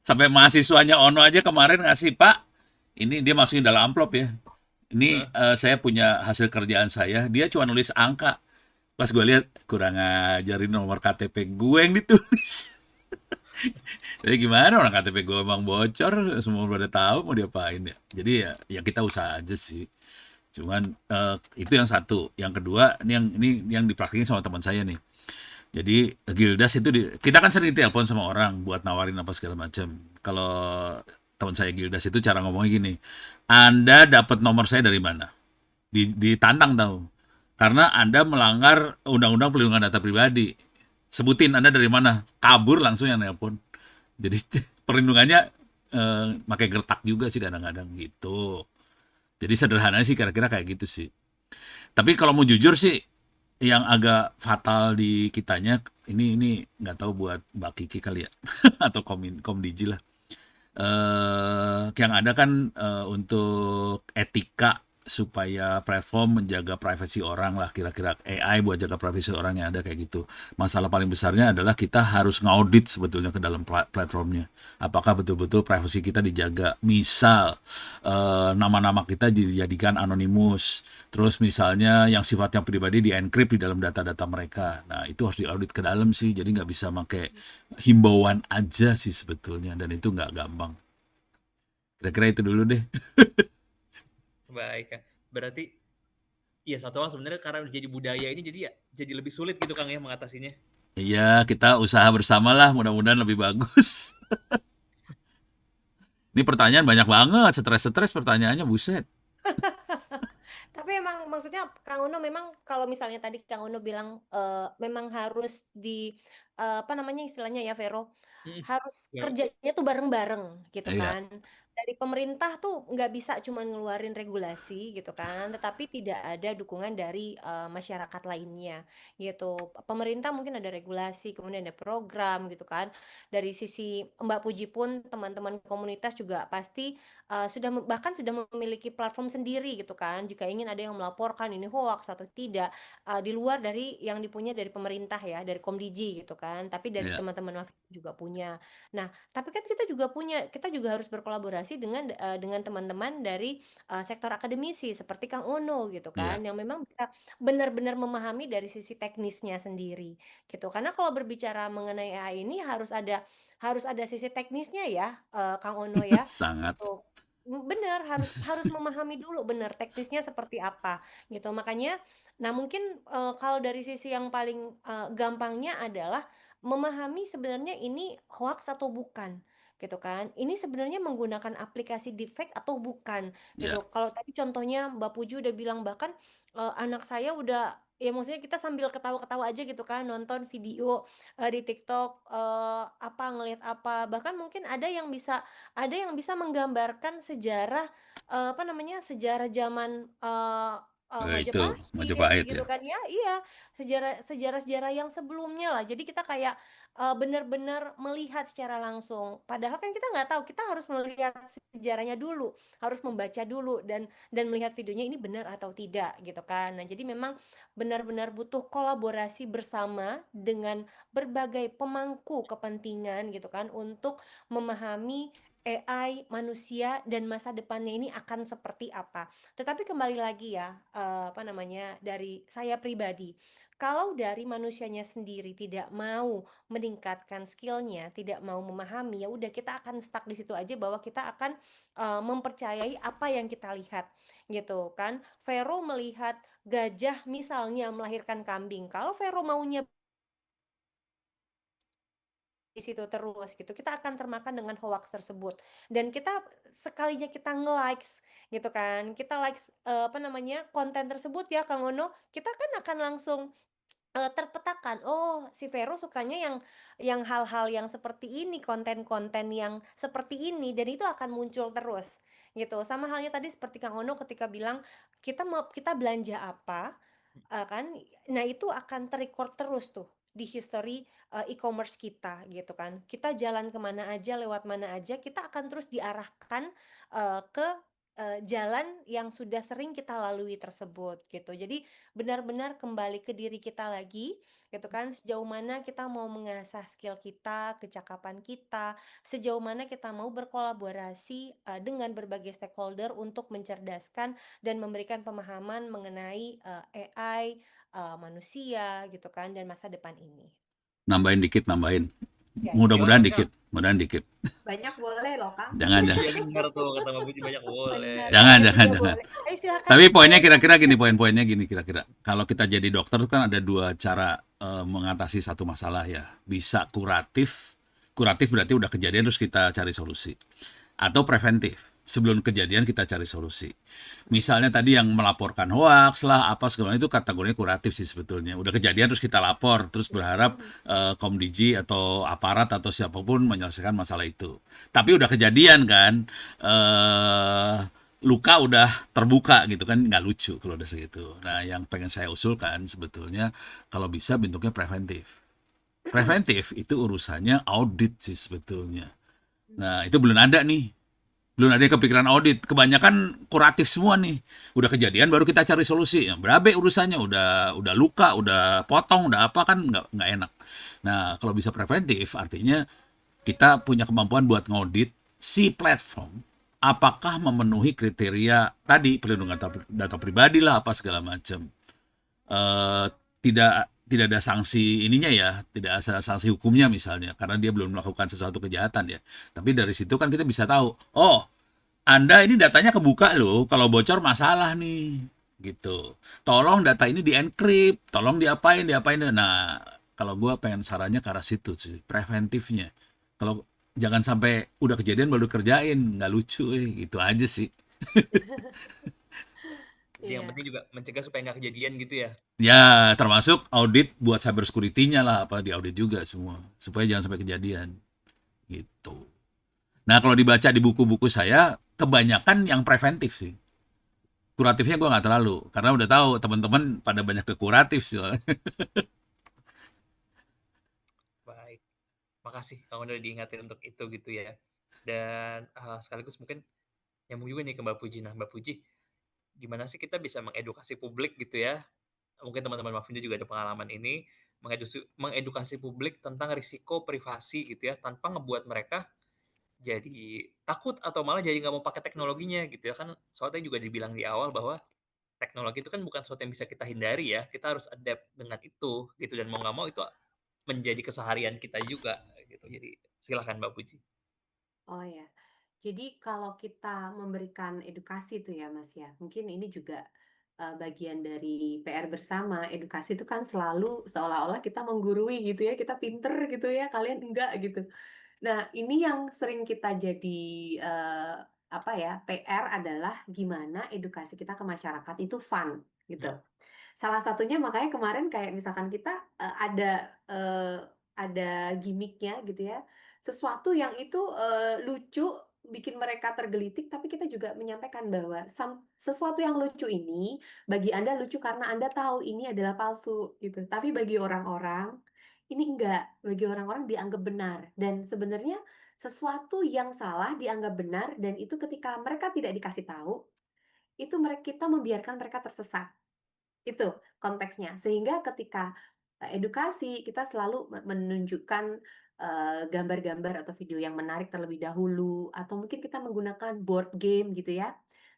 Sampai mahasiswanya Ono aja kemarin ngasih, "Pak, ini," dia masukin dalam amplop ya. "Ini Heeh. saya punya hasil kerjaan saya." Dia cuma nulis angka. Pas gue lihat kurang ngajarin nomor KTP gue yang ditulis. Jadi gimana orang KTP gue emang bocor, semua pada tahu mau diapain ya. Jadi ya kita usaha aja sih. Cuman itu yang satu. Yang kedua, ini yang dipraktikin sama teman saya nih. Jadi Gildas itu kita kan sering telepon sama orang buat nawarin apa segala macam. Kalau teman saya Gildas itu cara ngomongnya gini, Anda dapat nomor saya dari mana? Ditantang tahu. Karena Anda melanggar Undang-Undang Perlindungan Data Pribadi. Sebutin Anda dari mana? Kabur langsung yang nelpon. Jadi perlindungannya pakai gertak juga sih kadang-kadang gitu. Jadi sederhananya sih kira-kira kayak gitu sih. Tapi kalau mau jujur sih, yang agak fatal di kitanya ini nggak tahu buat Mbak Kiki kali ya atau Komdiji lah. Yang ada kan untuk etika supaya platform menjaga privasi orang lah, kira-kira AI buat jaga privasi orang yang ada kayak gitu. Masalah paling besarnya adalah kita harus ngaudit sebetulnya ke dalam platformnya. Apakah betul-betul privasi kita dijaga? Misal nama-nama kita dijadikan anonimus, terus misalnya yang sifatnya pribadi di-encrypt di dalam data-data mereka. Nah itu harus diaudit ke dalam sih, jadi nggak bisa pakai himbauan aja sih sebetulnya, dan itu nggak gampang. Kira-kira itu dulu deh. Baik, Kak. Berarti ya satu hal sebenarnya karena jadi budaya ini jadi ya jadi lebih sulit gitu Kang ya mengatasinya. Iya, kita usaha bersama lah, mudah-mudahan lebih bagus. Ini pertanyaan banyak banget, stres-stres pertanyaannya, buset. Tapi emang maksudnya Kang Uno memang kalau misalnya tadi Kang Uno bilang, memang harus apa namanya istilahnya ya Vero, Mhm. harus Ya, kerjanya tuh bareng-bareng gitu Iya, kan. Dari pemerintah tuh nggak bisa cuma ngeluarin regulasi gitu kan, tetapi tidak ada dukungan dari, masyarakat lainnya gitu. Pemerintah mungkin ada regulasi, kemudian ada program gitu kan. Dari sisi Mbak Puji pun teman-teman komunitas juga pasti sudah bahkan sudah memiliki platform sendiri gitu kan, jika ingin ada yang melaporkan ini hoax atau tidak, di luar dari yang dipunya dari pemerintah ya, dari Komdiji gitu kan, tapi dari iya, teman-teman Mafia juga punya. Nah, tapi kan kita juga harus berkolaborasi dengan teman-teman dari, sektor akademisi seperti Kang Ono gitu kan, iya, yang memang bisa benar-benar memahami dari sisi teknisnya sendiri, gitu. Karena kalau berbicara mengenai AI ini harus ada sisi teknisnya ya, Kang Ono ya, sangat. gitu. Bener, harus harus memahami dulu bener teknisnya seperti apa, gitu. Makanya nah mungkin, kalau dari sisi yang paling, gampangnya adalah memahami sebenarnya ini hoax atau bukan, gitu kan. Ini sebenarnya menggunakan aplikasi deepfake atau bukan, Ya, gitu. Kalau tadi contohnya Mbak Puju udah bilang bahkan, anak saya udah ya maksudnya kita sambil ketawa-ketawa aja gitu kan nonton video, di TikTok, apa, ngelihat apa, bahkan mungkin ada yang bisa menggambarkan sejarah, apa namanya, sejarah zaman, itu Majapahit Majapahit gitu ya. kan ya iya, sejarah-sejarah yang sebelumnya lah. Jadi kita kayak, bener-bener melihat secara langsung. Padahal kan kita nggak tahu, kita harus melihat sejarahnya dulu, harus membaca dulu dan melihat videonya ini benar atau tidak gitu kan. Nah, jadi memang benar-benar butuh kolaborasi bersama dengan berbagai pemangku kepentingan gitu kan untuk memahami AI, manusia, dan masa depannya ini akan seperti apa. Tetapi kembali lagi ya, apa namanya, dari saya pribadi, kalau dari manusianya sendiri tidak mau meningkatkan skillnya, tidak mau memahami, ya udah kita akan stuck di situ aja bahwa kita akan mempercayai apa yang kita lihat, gitu kan. Vero melihat gajah misalnya melahirkan kambing, kalau Vero maunya di situ terus gitu, kita akan termakan dengan hoaks tersebut. Dan sekalinya kita nge-likes gitu kan, kita likes, apa namanya, konten tersebut ya Kang Ono, kita kan akan langsung, terpetakan, oh si Vero sukanya yang hal-hal yang seperti ini, konten-konten yang seperti ini, dan itu akan muncul terus, gitu. Sama halnya tadi seperti Kang Ono ketika bilang, kita belanja apa, kan, nah itu akan ter terus tuh di history e-commerce kita gitu kan. Kita jalan kemana aja, lewat mana aja, kita akan terus diarahkan ke jalan yang sudah sering kita lalui tersebut gitu. Jadi benar-benar kembali ke diri kita lagi gitu kan, sejauh mana kita mau mengasah skill kita, kecakapan kita, sejauh mana kita mau berkolaborasi dengan berbagai stakeholder untuk mencerdaskan dan memberikan pemahaman mengenai AI, manusia gitu kan, dan masa depan ini. Nambahin dikit, nambahin. Ya, ya. Mudah-mudahan Gimana, Kang? dikit, mudahan dikit. Banyak boleh loh, Kang. Jangan, jangan, Iya benar tuh kata Mbak Puji, banyak boleh. Benar, jangan, banyak jangan, juga jangan. boleh. Ayo silakan Tapi poinnya Mas. kira-kira gini, poin-poinnya gini kira-kira. Kalau kita jadi dokter kan ada dua cara mengatasi satu masalah ya. Bisa kuratif, kuratif berarti udah kejadian terus kita cari solusi. Atau preventif, sebelum kejadian kita cari solusi. Misalnya tadi yang melaporkan hoax lah, apa segala itu kategorinya kuratif sih sebetulnya. Udah kejadian terus kita lapor, terus berharap Komdigi atau aparat atau siapapun menyelesaikan masalah itu. Tapi udah kejadian kan, luka udah terbuka gitu kan, nggak lucu kalau udah segitu. Nah, yang pengen saya usulkan sebetulnya kalau bisa bentuknya preventif. Preventif itu urusannya audit sih sebetulnya. Nah, itu belum ada nih. Belum ada yang kepikiran audit. Kebanyakan kuratif semua nih. Udah kejadian baru kita cari solusi. Yang berabe urusannya, udah luka, udah potong, udah apa kan nggak enak. Nah, kalau bisa preventif artinya kita punya kemampuan buat ngaudit si platform apakah memenuhi kriteria tadi perlindungan data pribadi lah apa segala macam. Tidak ada sanksi ininya ya, tidak ada sanksi hukumnya misalnya karena dia belum melakukan sesuatu kejahatan ya. Tapi dari situ kan kita bisa tahu, oh Anda ini datanya kebuka loh, kalau bocor masalah nih gitu. Tolong data ini di-encrypt, tolong diapain. Nah, kalau gua pengen sarannya ke arah situ sih, preventifnya. Kalau jangan sampai udah kejadian baru kerjain, nggak lucu gitu aja sih. Jadi yang Iya. penting juga mencegah supaya nggak kejadian gitu ya. Ya, termasuk audit buat cyber security-nya lah, apa diaudit juga semua, supaya jangan sampai kejadian gitu. Nah, kalau dibaca di buku-buku saya, kebanyakan yang preventif sih. Kuratifnya gue nggak terlalu, karena udah tahu teman-teman pada banyak ke kuratif soalnya. Baik, makasih Kang udah diingatin untuk itu gitu ya. Dan sekaligus mungkin nyambung juga nih ke Mbak Puji. Nah, Mbak Puji, gimana sih kita bisa mengedukasi publik gitu ya? Mungkin teman-teman Mafindo juga ada pengalaman ini, mengedukasi publik tentang risiko privasi gitu ya, tanpa ngebuat mereka jadi takut atau malah jadi nggak mau pakai teknologinya gitu ya. Kan soalnya juga dibilang di awal bahwa teknologi itu kan bukan sesuatu yang bisa kita hindari ya, kita harus adapt dengan itu gitu dan mau nggak mau itu menjadi keseharian kita juga gitu. Jadi silakan Mbak Puji. Oh ya. Jadi kalau kita memberikan edukasi itu ya Mas ya, mungkin ini juga bagian dari PR bersama. Edukasi itu kan selalu seolah-olah kita menggurui gitu ya, kita pinter gitu ya, kalian enggak gitu. Nah, ini yang sering kita jadi, apa ya, PR adalah gimana edukasi kita ke masyarakat itu fun, Ya, gitu. Salah satunya makanya kemarin kayak misalkan kita, ada gimmick-nya gitu ya, sesuatu yang itu, lucu, bikin mereka tergelitik, tapi kita juga menyampaikan bahwa sesuatu yang lucu ini, bagi Anda lucu karena Anda tahu ini adalah palsu, gitu. Tapi bagi orang-orang, ini enggak, bagi orang-orang dianggap benar. Dan sebenarnya sesuatu yang salah dianggap benar dan itu ketika mereka tidak dikasih tahu, itu kita membiarkan mereka tersesat. Itu konteksnya. Sehingga ketika, edukasi kita selalu menunjukkan, gambar-gambar atau video yang menarik terlebih dahulu, atau mungkin kita menggunakan board game gitu ya.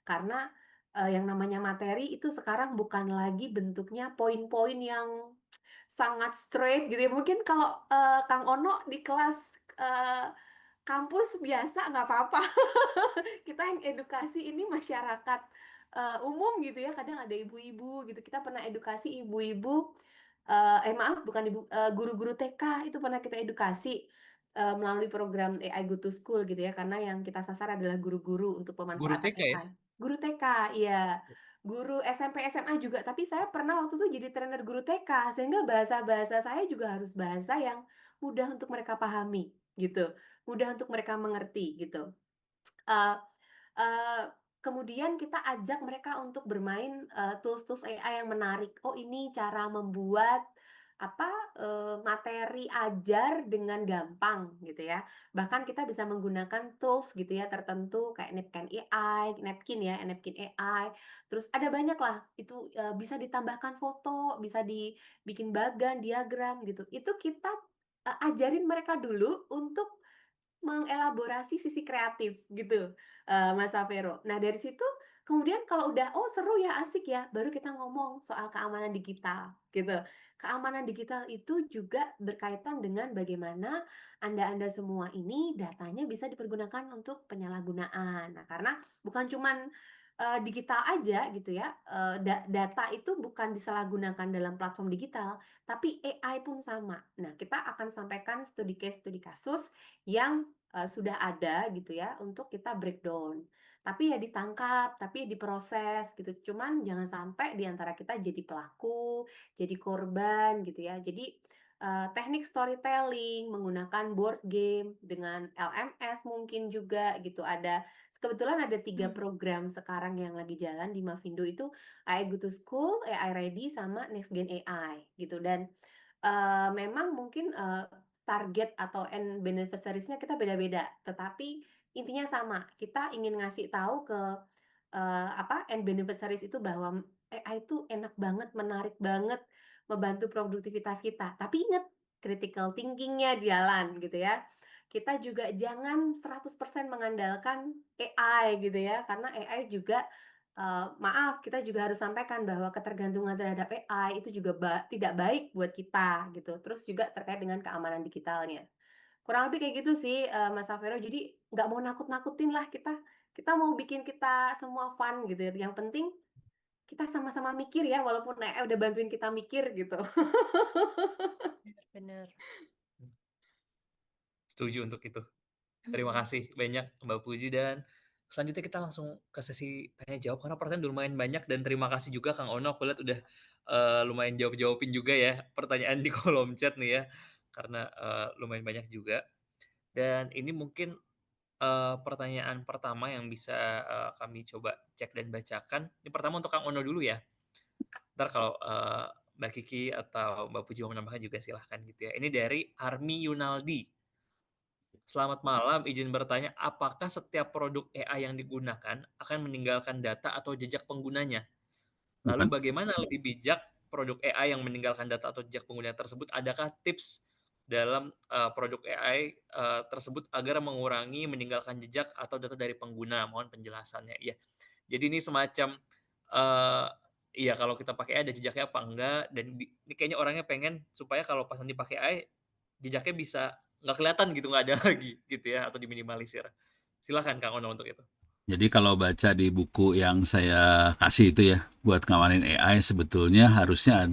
Karena, yang namanya materi itu sekarang bukan lagi bentuknya poin-poin yang sangat straight gitu ya. Mungkin kalau, Kang Ono di kelas, eee, kampus biasa nggak apa-apa. Kita yang edukasi ini masyarakat, umum gitu ya, kadang ada ibu-ibu gitu, kita pernah edukasi ibu-ibu, maaf bukan ibu, guru-guru TK itu pernah kita edukasi, melalui program AI Go to School gitu ya, karena yang kita sasar adalah guru-guru untuk guru pemanfaatan TK ya? AI. Guru TK, iya. Guru SMP, SMA juga, tapi saya pernah waktu itu jadi trainer guru TK, sehingga bahasa-bahasa saya juga harus bahasa yang mudah untuk mereka pahami, gitu, mudah untuk mereka mengerti, gitu. Eee eee, Kemudian kita ajak mereka untuk bermain, tools-tools AI yang menarik. Oh, ini cara membuat, materi ajar dengan gampang gitu ya. Bahkan kita bisa menggunakan tools gitu ya tertentu kayak Napkin AI, terus ada banyak lah itu, bisa ditambahkan foto, bisa dibikin bagan, diagram gitu. Itu kita, ajarin mereka dulu untuk mengelaborasi sisi kreatif gitu, Mas Safero. Nah dari situ kemudian kalau udah, "Oh seru ya, asik ya," baru kita ngomong soal keamanan digital gitu. Keamanan digital itu juga berkaitan dengan bagaimana Anda-Anda semua ini datanya bisa dipergunakan untuk penyalahgunaan. Nah karena bukan cuman, digital aja gitu ya, data itu bukan disalahgunakan dalam platform digital, tapi AI pun sama. Nah kita akan sampaikan studi case, studi kasus yang sudah ada gitu ya untuk kita breakdown. Tapi ya ditangkap, tapi diproses gitu. Cuman jangan sampai di antara kita jadi pelaku, jadi korban gitu ya. Jadi teknik storytelling menggunakan board game dengan LMS mungkin juga gitu. Kebetulan ada 3 program sekarang yang lagi jalan di Mavindo itu AI Go to School, AI Ready, sama Next Gen AI gitu. Dan memang mungkin, target atau end beneficiaries-nya kita beda-beda, tetapi intinya sama, kita ingin ngasih tahu ke, end beneficiaries itu bahwa AI itu enak banget, menarik banget, membantu produktivitas kita. Tapi ingat, critical thinking-nya jalan gitu ya. Kita juga jangan 100% mengandalkan AI gitu ya, karena AI juga, maaf kita juga harus sampaikan bahwa ketergantungan terhadap AI itu juga tidak baik buat kita gitu. Terus juga terkait dengan keamanan digitalnya. Kurang lebih kayak gitu sih, Mas Safero. Jadi nggak mau nakut-nakutin lah kita. Kita mau bikin kita semua fun gitu ya. Yang penting kita sama-sama mikir ya, walaupun AI udah bantuin kita mikir gitu. Bener. Setuju untuk itu. Terima kasih banyak Mbak Puji, dan selanjutnya kita langsung ke sesi tanya jawab karena pertanyaan udah lumayan banyak, dan terima kasih juga Kang Ono, aku lihat udah lumayan jawabin juga ya pertanyaan di kolom chat nih ya, karena lumayan banyak juga. Dan ini mungkin pertanyaan pertama yang bisa kami coba cek dan bacakan. Ini pertama untuk Kang Ono dulu ya. Ntar kalau Mbak Kiki atau Mbak Puji mau menambahkan juga silahkan gitu ya. Ini dari Army Yunaldi. Selamat malam, izin bertanya, apakah setiap produk AI yang digunakan akan meninggalkan data atau jejak penggunanya? Lalu Bukan? bagaimana lebih bijak produk AI yang meninggalkan data atau jejak pengguna tersebut? Adakah tips dalam produk AI tersebut agar mengurangi meninggalkan jejak atau data dari pengguna? Mohon penjelasannya. Iya. Jadi ini semacam eee, iya, kalau kita pakai AI ada jejaknya apa enggak, dan ini kayaknya orangnya pengen supaya kalau pas nanti pakai AI, jejaknya bisa nggak kelihatan gitu, nggak ada lagi gitu ya, atau diminimalisir. Silakan Kang Ono untuk itu. Jadi kalau baca di buku yang saya kasih itu ya, buat ngamanin AI sebetulnya harusnya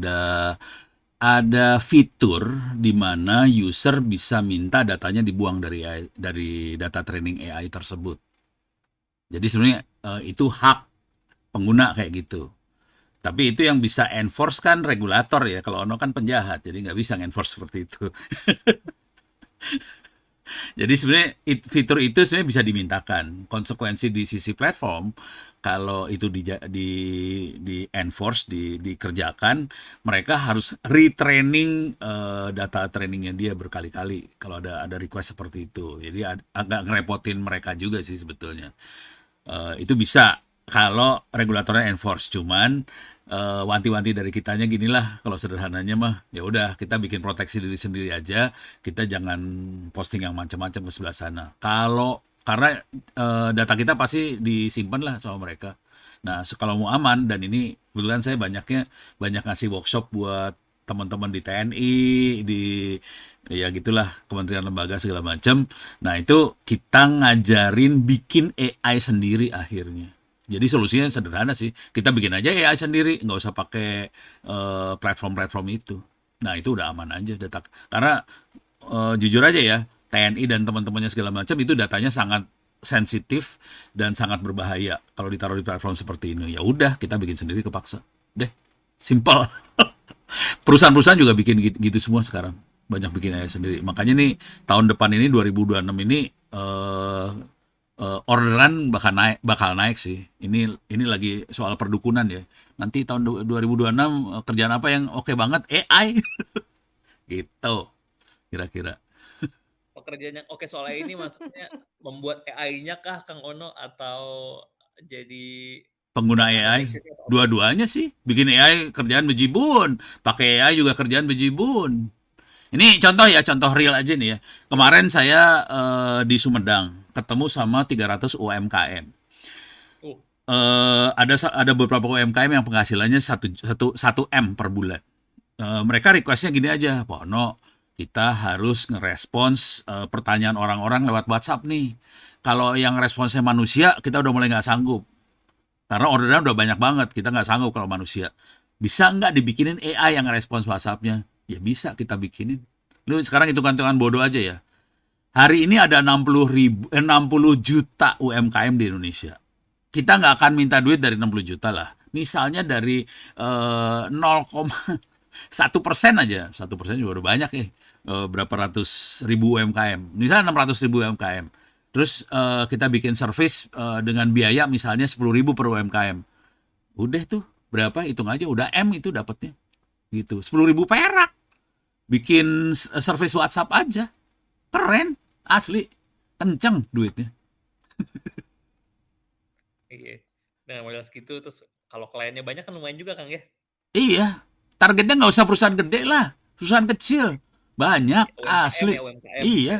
ada fitur di mana user bisa minta datanya dibuang dari AI, dari data training AI tersebut. Jadi sebenarnya itu hak pengguna kayak gitu. Tapi itu yang bisa enforce kan regulator ya. Kalau Ono kan penjahat, jadi nggak bisa enforce seperti itu. Jadi sebenarnya fitur itu sebenarnya bisa dimintakan. Konsekuensi di sisi platform, kalau itu di enforce, dikerjakan, mereka harus retraining data trainingnya dia berkali-kali kalau ada request seperti itu. Jadi agak ngerepotin mereka juga sih sebetulnya. Itu bisa kalau regulatornya enforce, cuman wanti-wanti dari kitanya ginilah, kalau sederhananya mah ya udah kita bikin proteksi diri sendiri aja, kita jangan posting yang macam-macam ke sebelah sana. Karena data kita pasti disimpan lah sama mereka. Nah, kalau mau aman, dan ini kebetulan saya banyak ngasih workshop buat teman-teman di TNI, ya gitulah, kementerian lembaga segala macam. Nah, itu kita ngajarin bikin AI sendiri akhirnya. Jadi solusinya sederhana sih. Kita bikin aja AI sendiri, nggak usah pakai platform-platform itu. Nah, itu udah aman aja data. Karena jujur aja ya, TNI dan teman-temannya segala macam itu datanya sangat sensitif dan sangat berbahaya kalau ditaruh di platform seperti ini. Ya udah, kita bikin sendiri kepaksa. Deh, simple. Perusahaan-perusahaan juga bikin gitu semua sekarang. Banyak bikin AI sendiri. Makanya nih tahun depan ini 2026 ini orderan bakal naik sih. Ini lagi soal perdukunan ya. Nanti tahun 2026 kerjaan apa yang oke banget? AI. Gitu kira-kira. Pekerjaan yang oke soalnya ini maksudnya membuat AI-nya kah Kang Ono atau jadi Pengguna data AI, annotation atau apa? dua-duanya sih. Bikin AI kerjaan bejibun, pakai AI juga kerjaan bejibun. Ini contoh ya, contoh real aja nih ya. Kemarin saya di Sumedang ketemu sama 300 UMKM. Oh, Ada beberapa UMKM yang penghasilannya satu M per bulan. Mereka requestnya gini aja, Pono, kita harus ngerespons pertanyaan orang-orang lewat WhatsApp nih. Kalau yang responsnya manusia, kita udah mulai nggak sanggup. Karena orderan udah banyak banget, kita nggak sanggup kalau manusia. Bisa nggak dibikinin AI yang respons WhatsApp-nya? Ya bisa kita bikinin. Lu sekarang hitung-hitungan bodoh aja ya. Hari ini ada 60 juta UMKM di Indonesia. Kita nggak akan minta duit dari 60 juta lah. Misalnya dari 0,1% aja. 1% juga udah banyak ya. Berapa ratus ribu UMKM. Misalnya 600 ribu UMKM. Terus kita bikin service dengan biaya misalnya 10.000 per UMKM. Udah tuh, berapa? Hitung aja, udah M itu dapatnya. Gitu. 10.000 perak. Bikin service WhatsApp aja. Keren, asli. Kenceng duitnya. iya. Dengan modal segitu terus kalau kliennya banyak kan lumayan juga Kang ya. Iya, targetnya nggak usah perusahaan gede lah, perusahaan kecil. Banyak, UMKM ya asli. UMKM gitu ya. Iya,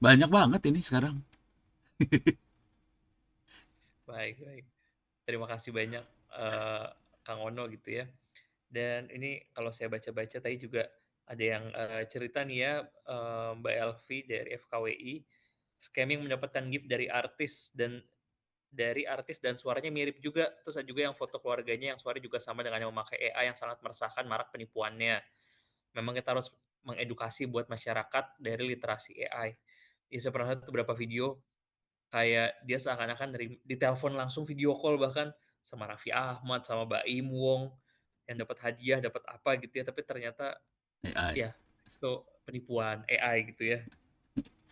banyak banget ini sekarang. Baik, baik. Terima kasih banyak Kang Ono gitu ya. Dan ini kalau saya baca-baca tadi juga ada yang cerita nih ya Mbak Elvi dari FKWI scamming mendapatkan gift dari artis dan suaranya mirip juga. Terus ada juga yang foto keluarganya yang suaranya juga sama dengan yang memakai AI yang sangat meresahkan marak penipuannya. Memang kita harus mengedukasi buat masyarakat dari literasi AI. Ya, saya pernah lihat beberapa video kayak dia seakan-akan ditelepon langsung video call bahkan sama Raffi Ahmad, sama Baim Wong yang dapat hadiah, dapat apa gitu ya, tapi ternyata AI. ya itu penipuan AI gitu ya.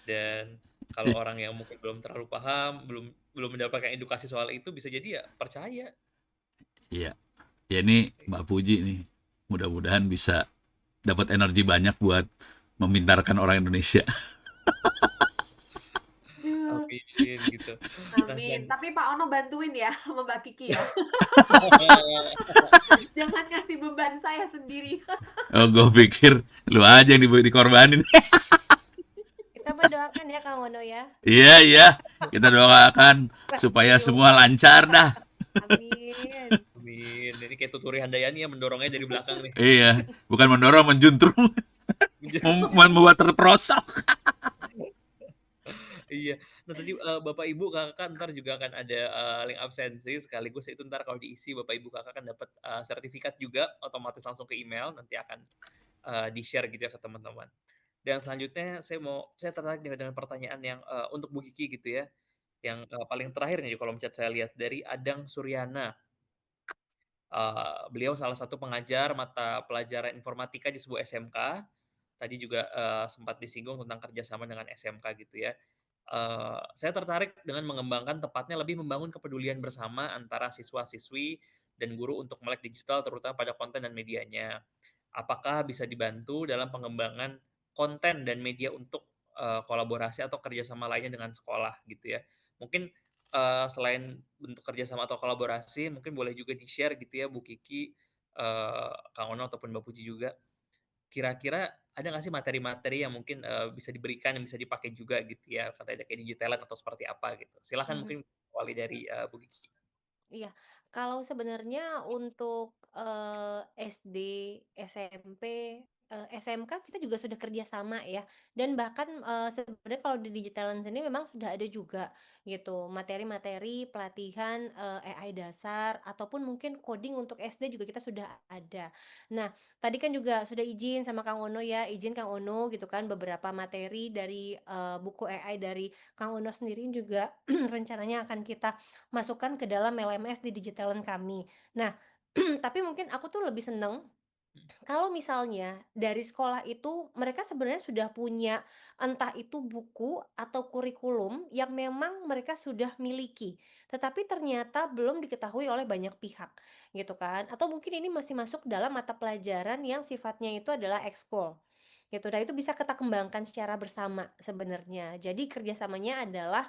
Dan kalau orang yang mungkin belum terlalu paham, belum belum mendapatkan edukasi soal itu bisa jadi ya percaya. Iya. Ya ini Mbak Puji nih, mudah-mudahan bisa dapat energi banyak buat memintarkan orang Indonesia. Aduh, Amin gitu. Nah, amin. Tapi Pak Ono bantuin ya sama Mbak Kiki ya. Jangan kasih beban saya sendiri. Oh, gue pikir lu aja yang dikorbanin. Kita mendoakan ya Kang Wono ya. Iya, iya. Kita doakan supaya Jiwa semua lancar dah. amin. Amin. Ini kayak Tuturi Handayani ya mendorongnya dari belakang nih. Iya, bukan mendorong, menjuntrung, membuat terperosok. Iya. Nah tadi, Bapak Ibu, Kakak entar juga akan ada, link absensi sekaligus itu entar kalau diisi Bapak Ibu, Kakak akan dapat, sertifikat juga otomatis langsung ke email, nanti akan, di-share gitu ya ke teman-teman. Dan selanjutnya saya tertarik dengan pertanyaan yang, untuk Bu Kiki gitu ya, yang, paling terakhir nih di kolom chat saya lihat dari Adang Suryana. Beliau salah satu pengajar mata pelajaran informatika di sebuah SMK. Tadi juga, sempat disinggung tentang kerjasama dengan SMK gitu ya. Saya tertarik dengan mengembangkan tepatnya lebih membangun kepedulian bersama antara siswa-siswi dan guru untuk melek digital terutama pada konten dan medianya. Apakah bisa dibantu dalam pengembangan konten dan media untuk, kolaborasi atau kerjasama lainnya dengan sekolah gitu ya. Mungkin, selain bentuk kerjasama atau kolaborasi mungkin boleh juga di-share gitu ya Bu Kiki, Kang Ono ataupun Mbak Puji juga, kira-kira ada nggak sih materi-materi yang mungkin, bisa diberikan, yang bisa dipakai juga gitu ya, katanya kayak Digitaland atau seperti apa gitu? Silahkan Mhm. mungkin awali dari, Bu Kiki. Iya, kalau sebenarnya untuk, SD, SMP, SMK kita juga sudah kerja sama ya, dan bahkan, sebenarnya kalau di Digitalan sendiri memang sudah ada juga gitu, materi-materi pelatihan, AI dasar ataupun mungkin coding untuk SD juga kita sudah ada. Nah, tadi kan juga sudah izin sama Kang Ono ya, izin Kang Ono gitu kan beberapa materi dari, buku AI dari Kang Ono sendiri juga rencananya akan kita masukkan ke dalam LMS di Digitalan kami. Nah, tapi mungkin aku tuh lebih seneng kalau misalnya dari sekolah itu mereka sebenarnya sudah punya entah itu buku atau kurikulum yang memang mereka sudah miliki, tetapi ternyata belum diketahui oleh banyak pihak, gitu kan. Atau mungkin ini masih masuk dalam mata pelajaran yang sifatnya itu adalah ekskul. gitu. Nah, itu bisa kita kembangkan secara bersama sebenarnya. Jadi kerjasamanya adalah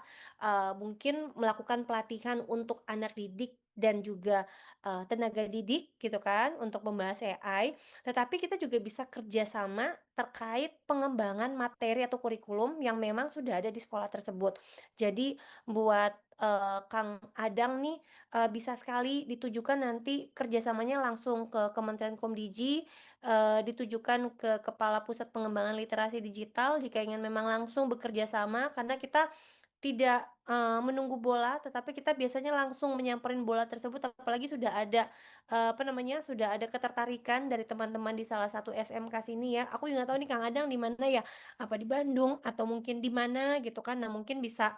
mungkin melakukan pelatihan untuk anak didik dan juga tenaga didik gitu kan untuk membahas AI, tetapi kita juga bisa kerjasama terkait pengembangan materi atau kurikulum yang memang sudah ada di sekolah tersebut. Jadi buat Kang Adang nih bisa sekali ditujukan nanti kerjasamanya langsung ke Kementerian Komdiji, ditujukan ke Kepala Pusat Pengembangan Literasi Digital jika ingin memang langsung bekerja sama, karena kita tidak menunggu bola, tetapi kita biasanya langsung menyamperin bola tersebut, apalagi sudah ada apa namanya, sudah ada ketertarikan dari teman-teman di salah satu SMK sini ya. Aku juga nggak tahu nih Kang Adang di mana ya, apa di Bandung atau mungkin di mana gitu kan. Nah, mungkin bisa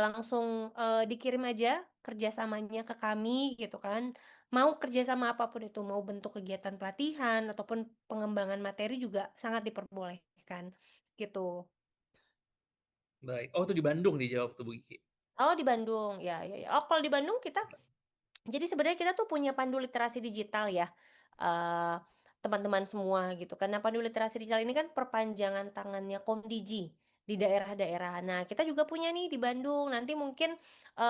langsung dikirim aja kerjasamanya ke kami gitu kan. Mau kerjasama apapun itu, mau bentuk kegiatan pelatihan ataupun pengembangan materi juga sangat diperbolehkan, gitu. Baik. Oh, itu di Bandung dijawab tuh Bu Kiki. Oh, di Bandung, ya ya ya. Oh, kalau di Bandung kita jadi sebenarnya kita tuh punya pandu literasi digital ya, eee, teman-teman semua gitu kan. Nah, pandu literasi digital ini kan perpanjangan tangannya Komdiji di daerah-daerah. Nah, kita juga punya nih di Bandung, nanti mungkin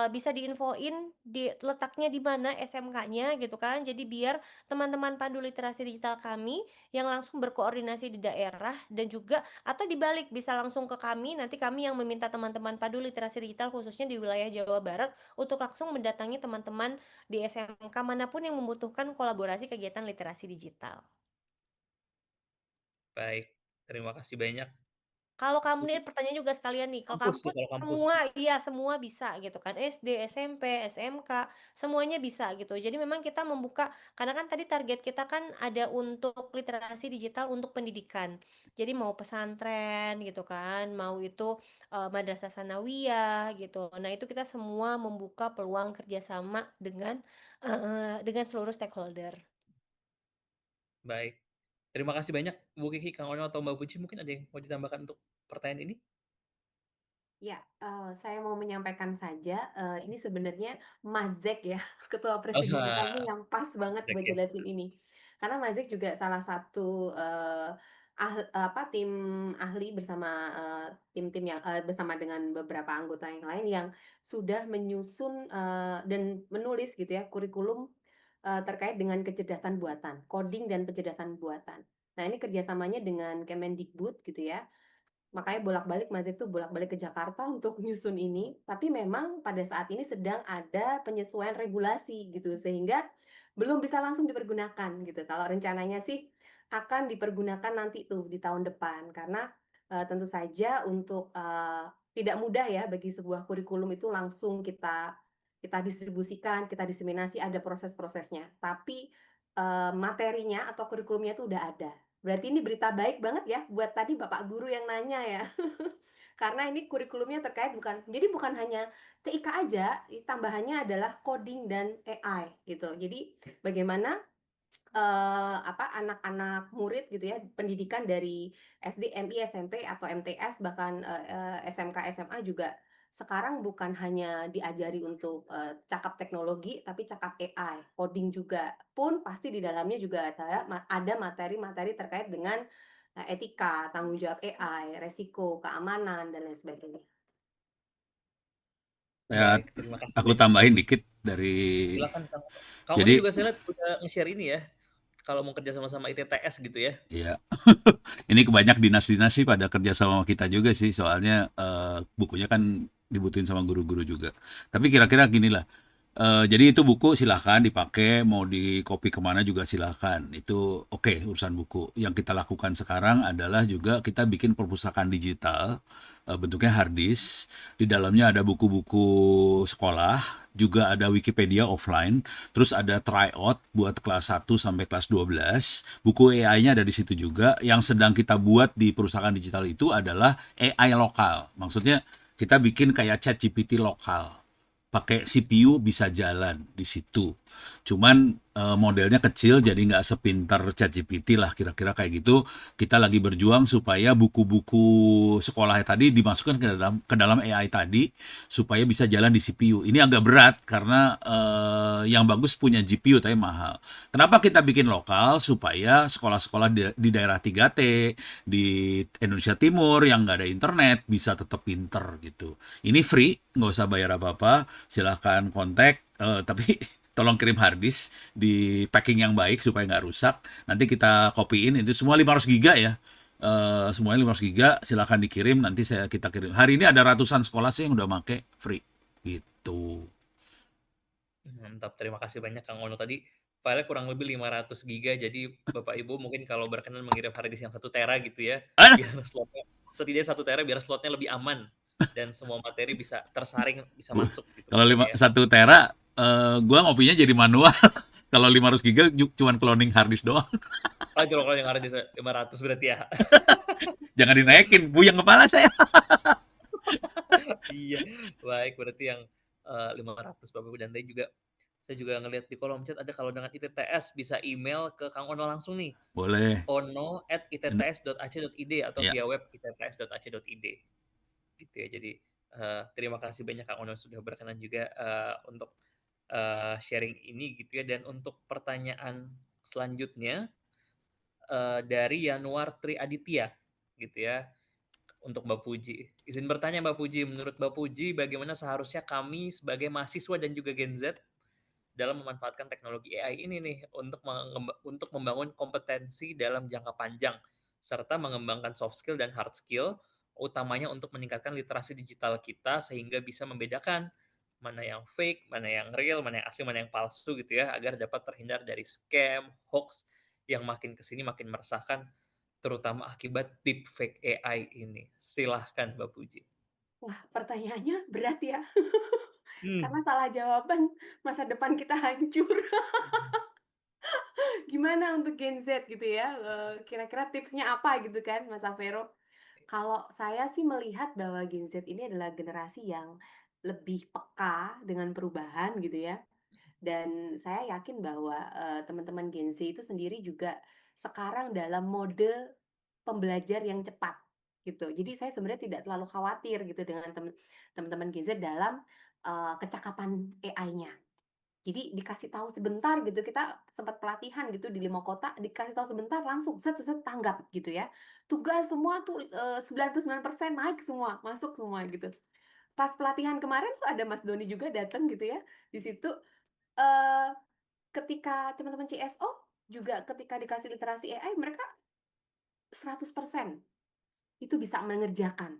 bisa diinfoin letaknya di mana SMK-nya gitu kan. Jadi biar teman-teman pandu literasi digital kami yang langsung berkoordinasi di daerah dan juga atau dibalik bisa langsung ke kami, nanti kami yang meminta teman-teman pandu literasi digital khususnya di wilayah Jawa Barat untuk langsung mendatangi teman-teman di SMK manapun yang membutuhkan kolaborasi kegiatan literasi digital. Baik, terima kasih banyak. Kalau kamu nih pertanyaan juga sekalian nih, kalau Kampus tuh kampus kalau kampus. semua iya semua bisa gitu kan, SD, SMP, SMK, semuanya bisa gitu. Jadi memang kita membuka karena kan tadi target kita kan ada untuk literasi digital untuk pendidikan. Jadi mau pesantren gitu kan, mau itu madrasah sanawiyah gitu. Nah, itu kita semua membuka peluang kerjasama dengan seluruh stakeholder. Baik. Terima kasih banyak Bu Kiki, Kang Ono, atau Mbak Puji, mungkin ada yang mau ditambahkan untuk pertanyaan ini? Ya, saya mau menyampaikan saja, ini sebenarnya Mas Zek ya, ketua Oh, presidium kita nih yang pas banget buat oke. jelasin ini. Karena Mas Zek juga salah satu, tim ahli bersama, tim-tim yang bersama dengan beberapa anggota yang lain yang sudah menyusun, dan menulis gitu ya kurikulum, terkait dengan kecerdasan buatan, coding dan kecerdasan buatan. Nah, ini kerjasamanya dengan Kemendikbud gitu ya. Makanya bolak-balik Mas tuh bolak-balik ke Jakarta untuk nyusun ini, tapi memang pada saat ini sedang ada penyesuaian regulasi gitu, sehingga belum bisa langsung dipergunakan gitu. Kalau rencananya sih akan dipergunakan nanti tuh di tahun depan, karena, tentu saja untuk, tidak mudah ya bagi sebuah kurikulum itu langsung kita kita distribusikan, kita diseminasi, ada proses-prosesnya. Tapi, materinya atau kurikulumnya itu udah ada. Berarti ini berita baik banget ya buat tadi Bapak guru yang nanya ya. Karena ini kurikulumnya terkait bukan hanya TIK aja, tambahannya adalah coding dan AI gitu. Jadi bagaimana anak-anak murid gitu ya, pendidikan dari SD, MI, SMP, atau MTS, bahkan, SMK, SMA juga sekarang bukan hanya diajari untuk, cakap teknologi, tapi cakap AI, coding juga. Pun pasti di dalamnya juga ada materi-materi terkait dengan, etika, tanggung jawab AI, resiko, keamanan, dan lain sebagainya. Ya, Baik, terima kasih aku banyak. tambahin dikit dari Silakan Kang Ono. Kang Ono jadi juga saya lihat udah nge-share ini ya, kalau mau kerja sama-sama ITTS gitu ya. ya ini kebanyak dinas-dinas sih pada kerja sama kita juga sih soalnya bukunya kan dibutuhin sama guru-guru juga. Tapi kira-kira gini lah, jadi itu buku silahkan dipakai, mau di copy kemana juga silahkan. Itu oke urusan buku. Yang kita lakukan sekarang adalah juga kita bikin perpustakaan digital, bentuknya hard disk. Di dalamnya ada buku-buku sekolah, juga ada Wikipedia offline, terus ada tryout buat kelas 1 sampai kelas 12. Buku AI-nya ada di situ juga. Yang sedang kita buat di perusahaan digital itu adalah AI lokal. Maksudnya kita bikin kayak ChatGPT lokal. Pakai CPU bisa jalan di situ. Cuman modelnya kecil jadi nggak sepintar ChatGPT lah kira-kira kayak gitu. Kita lagi berjuang supaya buku-buku sekolah tadi dimasukkan ke dalam AI tadi supaya bisa jalan di CPU. Ini agak berat karena yang bagus punya GPU tapi mahal. Kenapa kita bikin lokal? Supaya sekolah-sekolah di daerah 3T, di Indonesia Timur yang nggak ada internet bisa tetap pinter gitu. Ini free, nggak usah bayar apa-apa. Silahkan kontak, tapi tolong kirim hard disk di packing yang baik supaya nggak rusak. Nanti kita copyin itu semua 500 giga ya. Semuanya 500 giga, silahkan dikirim. Nanti kita kirim. Hari ini ada ratusan sekolah sih yang udah make free gitu. Mantap, terima kasih banyak Kang Ono tadi. Filenya kurang lebih 500 giga, jadi Bapak Ibu mungkin kalau berkenan mengirim hard disk yang 1 tera gitu ya, Ah, biar slotnya setidaknya 1 tera biar slotnya lebih aman dan semua materi bisa tersaring, bisa uh, masuk gitu kalau pokoknya ya. 1 tera, gua ngopinya jadi manual. Kalau 500 giga cuman cloning hard disk doang. Oh, kalau yang hard disk 500 berarti ya? Jangan dinaikin, buyang kepala saya. Iya, baik berarti yang 500 Bapak Ibu dan tadi juga saya juga ngelihat di kolom chat ada kalau dengan ITTS bisa email ke Kang Ono langsung nih, Boleh. ono@itts.ac.id atau Ya, via web itts.ac.id gitu ya. Jadi terima kasih banyak Kang Ono sudah berkenan juga untuk sharing ini gitu ya. Dan untuk pertanyaan selanjutnya dari Yanuar Tri Aditya gitu ya. Untuk Mbak Puji. Izin bertanya Mbak Puji, menurut Mbak Puji bagaimana seharusnya kami sebagai mahasiswa dan juga Gen Z dalam memanfaatkan teknologi AI ini nih untuk membangun kompetensi dalam jangka panjang serta mengembangkan soft skill dan hard skill, utamanya untuk meningkatkan literasi digital kita sehingga bisa membedakan mana yang fake, mana yang real, mana yang asli, mana yang palsu gitu ya, agar dapat terhindar dari scam, hoax yang makin kesini makin meresahkan, terutama akibat deepfake AI ini. Silahkan Mbak Puji. Wah, pertanyaannya berat ya. Karena Hmm. salah jawaban masa depan kita hancur. Gimana untuk Gen Z gitu ya, kira-kira tipsnya apa gitu kan Mas Avero? Kalau saya sih melihat bahwa Gen Z ini adalah generasi yang lebih peka dengan perubahan gitu ya, dan saya yakin bahwa, teman-teman Gen Z itu sendiri juga sekarang dalam mode pembelajar yang cepat, gitu. Jadi saya sebenarnya tidak terlalu khawatir gitu dengan teman-teman Gen Z dalam, kecakapan AI-nya. Jadi dikasih tahu sebentar gitu, kita sempat pelatihan gitu di 5 kota, dikasih tahu sebentar langsung set set set tanggap gitu ya. Tugas semua tuh, 99% naik semua, masuk semua gitu. Pas pelatihan kemarin tuh ada Mas Doni juga datang gitu ya, di situ, eee, ketika teman-teman CSO juga ketika dikasih literasi AI mereka 100% itu bisa mengerjakan.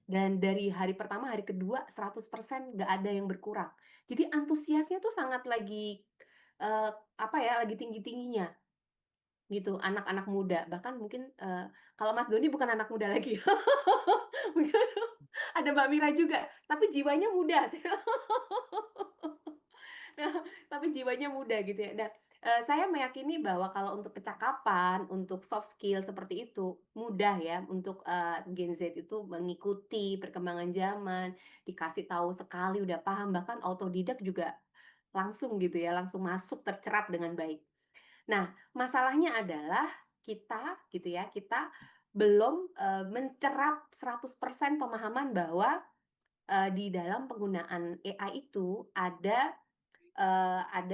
Dan dari hari pertama, hari kedua 100% nggak ada yang berkurang. Jadi antusiasnya tuh sangat lagi, apa ya, lagi tinggi-tingginya gitu, anak-anak muda. Bahkan mungkin, kalau Mas Doni bukan anak muda lagi. Mungkin ada Mbak Mira juga, tapi jiwanya muda sih. Tapi jiwanya muda gitu ya. Dan, saya meyakini bahwa kalau untuk kecakapan, untuk soft skill seperti itu, mudah ya untuk, Gen Z itu mengikuti perkembangan zaman, dikasih tahu sekali udah paham, bahkan autodidak juga langsung gitu ya, langsung masuk tercerap dengan baik. Nah, masalahnya adalah kita gitu ya, kita belum, mencerap 100% pemahaman bahwa, di dalam penggunaan AI itu ada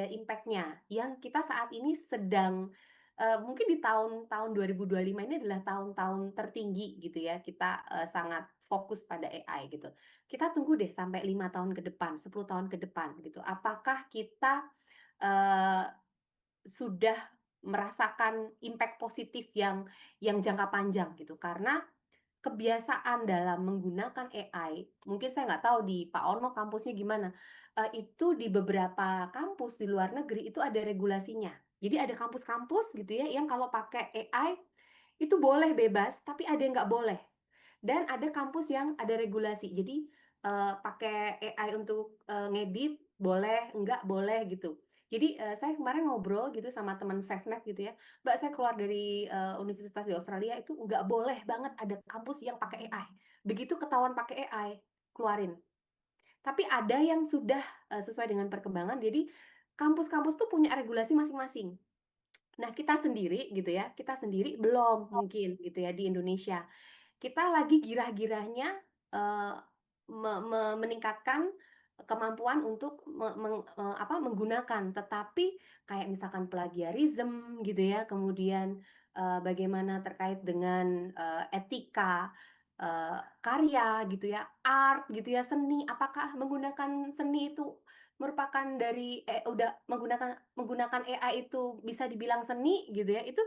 impact-nya yang kita saat ini sedang, mungkin di tahun-tahun 2025 ini adalah tahun-tahun tertinggi gitu ya, kita, sangat fokus pada AI gitu. Kita tunggu deh sampai 5 tahun ke depan, 10 tahun ke depan gitu. Apakah kita, eee, sudah merasakan impact positif yang jangka panjang gitu? Karena kebiasaan dalam menggunakan AI, mungkin saya nggak tahu di Pak Ono kampusnya gimana, itu di beberapa kampus di luar negeri itu ada regulasinya. Jadi ada kampus-kampus gitu ya yang kalau pakai AI itu boleh bebas, tapi ada yang nggak boleh. Dan ada kampus yang ada regulasi. Jadi, pakai AI untuk, ngedit boleh, enggak boleh gitu. Jadi, saya kemarin ngobrol gitu sama teman SafeNet gitu ya, "Mbak, saya keluar dari, universitas di Australia itu nggak boleh banget ada kampus yang pakai AI. Begitu ketahuan pakai AI, keluarin." Tapi ada yang sudah, sesuai dengan perkembangan, jadi kampus-kampus tuh punya regulasi masing-masing. Nah, kita sendiri gitu ya, kita sendiri belum mungkin gitu ya di Indonesia. Kita lagi girah-girahnya, eee, meningkatkan kemampuan untuk menggunakan, tetapi kayak misalkan plagiarism gitu ya, kemudian, bagaimana terkait dengan, etika, karya gitu ya, art gitu ya, seni, apakah menggunakan seni itu merupakan dari udah menggunakan AI itu bisa dibilang seni gitu ya, itu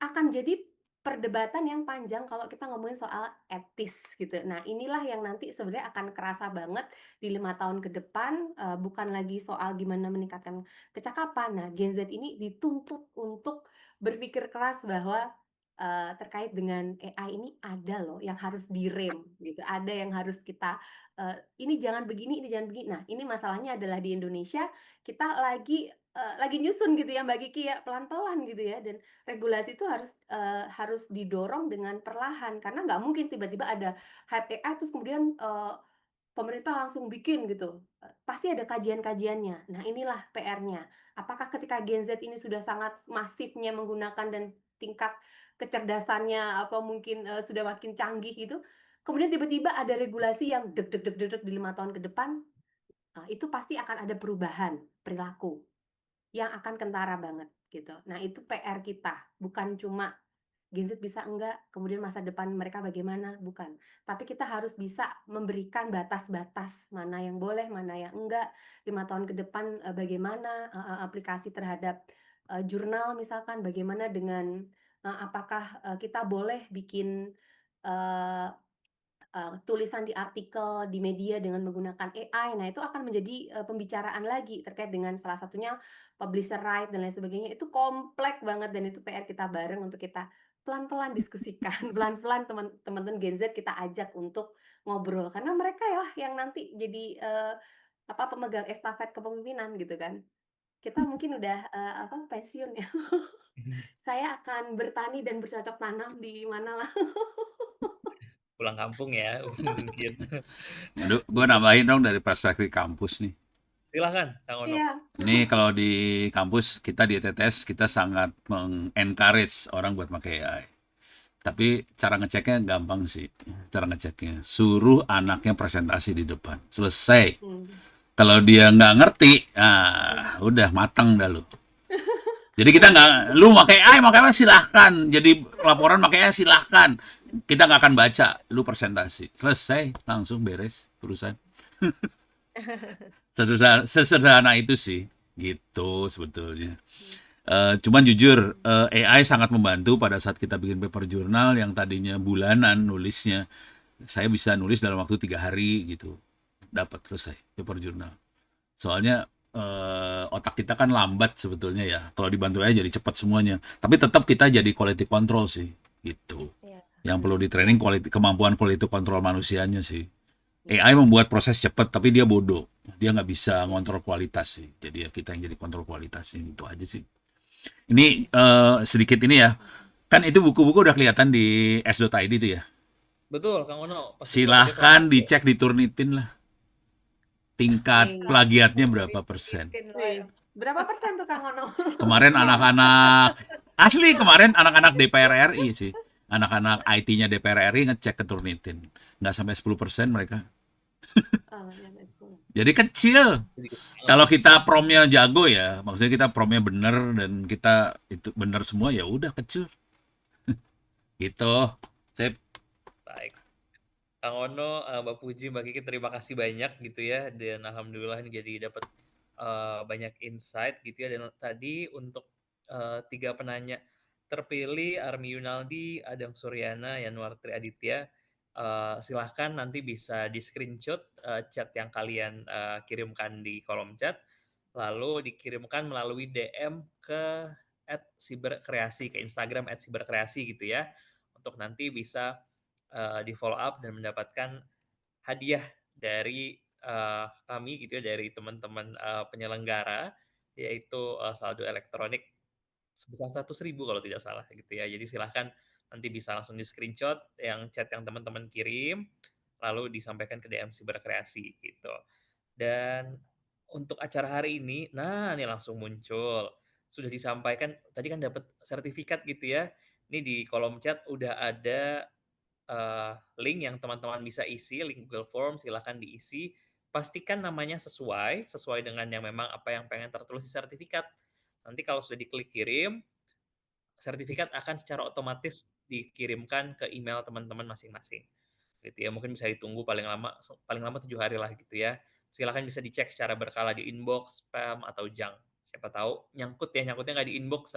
akan jadi perdebatan yang panjang kalau kita ngomongin soal etis gitu. Nah, inilah yang nanti sebenarnya akan kerasa banget di 5 tahun ke depan, bukan lagi soal gimana meningkatkan kecakapan. Nah, Gen Z ini dituntut untuk berpikir keras bahwa, terkait dengan AI ini ada loh yang harus direm gitu, ada yang harus kita, ini jangan begini, ini jangan begini. Nah, ini masalahnya adalah di Indonesia kita lagi nyusun gitu ya Mbak Kiki ya, pelan-pelan gitu ya, dan regulasi itu harus didorong dengan perlahan, karena nggak mungkin tiba-tiba ada hype AI terus kemudian, pemerintah langsung bikin gitu, pasti ada kajian-kajiannya. Nah, inilah PR-nya. Apakah ketika Gen Z ini sudah sangat masifnya menggunakan dan tingkat kecerdasannya apa mungkin, sudah makin canggih gitu, kemudian tiba-tiba ada regulasi yang di 5 tahun ke depan, itu pasti akan ada perubahan perilaku yang akan kentara banget gitu. Nah, itu PR kita, bukan cuma Gen Z bisa enggak, kemudian masa depan mereka bagaimana, bukan. Tapi kita harus bisa memberikan batas-batas, mana yang boleh, mana yang enggak, 5 tahun ke depan, bagaimana, aplikasi terhadap, jurnal misalkan, bagaimana dengan, apakah, kita boleh bikin, eee tulisan di artikel, di media dengan menggunakan AI. Nah, itu akan menjadi, pembicaraan lagi terkait dengan salah satunya publisher right dan lain sebagainya. Itu kompleks banget dan itu PR kita bareng untuk kita pelan-pelan diskusikan, pelan-pelan teman-teman Gen Z kita ajak untuk ngobrol. Karena mereka ya yang nanti jadi, pemegang estafet kepemimpinan gitu kan. Kita mungkin udah, pensiun ya. Saya akan bertani dan bercocok tanam di mana lah. Pulang kampung ya mungkin. Aduh, gue nambahin dong dari perspektif kampus nih. Silahkan Kang Ono. Iya. Ini kalau di kampus kita di ETTS kita sangat mengencourage orang buat pakai AI. Tapi cara ngeceknya gampang sih. Cara ngeceknya suruh anaknya presentasi di depan. Selesai. Mmm. Kalau dia nggak ngerti, udah matang dah lu. Jadi kita nggak, lu pakai AI, makanya silahkan. Jadi laporan makanya silahkan. Kita nggak akan baca, lu presentasi. Selesai, langsung beres urusan. Sesederhana itu sih, gitu sebetulnya. Cuman jujur, AI sangat membantu pada saat kita bikin paper jurnal yang tadinya bulanan nulisnya. Saya bisa nulis dalam waktu 3 hari gitu, dapat selesai paper jurnal. Soalnya otak kita kan lambat sebetulnya ya. Kalau dibantu aja jadi cepat semuanya. Tapi tetap kita jadi quality control sih, gitu. Iya. Yang perlu di training kemampuan quality control manusianya sih. AI membuat proses cepat, tapi dia bodoh. Dia nggak bisa ngontrol kualitas sih. Jadi ya kita yang jadi kontrol kualitasnya, itu aja sih. Ini sedikit ini ya. Kan itu buku-buku udah kelihatan di s.id itu ya. Betul Kang Ono, pasti buat ide Silahkan kelas. dicek di Turnitin lah. Tingkat Wih. plagiatnya berapa persen. Wis, berapa persen tuh Kang Ono? Kemarin anak-anak, asli kemarin anak-anak DPR RI sih. Anak-anak IT-nya DPR RI ngecek ke Turnitin. Nggak sampai 10% mereka. Oh, ya betul. Jadi kecil. Sedikit banget. Kalau kita promnya jago ya, maksudnya kita promnya bener dan kita itu bener semua ya udah kecil. Gitu. Saya Baik. Kang Ono, Mbak Puji, Mbak Kiki terima kasih banyak gitu ya dan alhamdulillah ini jadi dapat banyak insight gitu ya dan tadi untuk 3 penanya terpilih Army Yunaldi, Adang Suryana, Yanuar Triaditya, silahkan nanti bisa di-screenshot, chat yang kalian, kirimkan di kolom chat, lalu dikirimkan melalui DM ke @siberkreasi, ke Instagram @siberkreasi gitu ya, untuk nanti bisa di-follow up dan mendapatkan hadiah dari, kami gitu ya, dari teman-teman, penyelenggara, yaitu, saldo elektronik sebesar 100.000 kalau tidak salah gitu ya. Jadi silahkan nanti bisa langsung di-screenshot yang chat yang teman-teman kirim, lalu disampaikan ke DM Siberkreasi gitu. Dan untuk acara hari ini, nah ini langsung muncul. Sudah disampaikan tadi kan dapat sertifikat gitu ya. Ini di kolom chat udah ada, link yang teman-teman bisa isi, link Google Form silahkan diisi. Pastikan namanya sesuai dengan yang memang apa yang pengen tertulis di sertifikat. Nanti kalau sudah diklik kirim, sertifikat akan secara otomatis dikirimkan ke email teman-teman masing-masing. Gitu ya, mungkin bisa ditunggu paling lama 7 hari lah gitu ya. Silakan bisa dicek secara berkala di inbox, spam, atau junk. Siapa tahu nyangkut ya, nyangkutnya nggak di inbox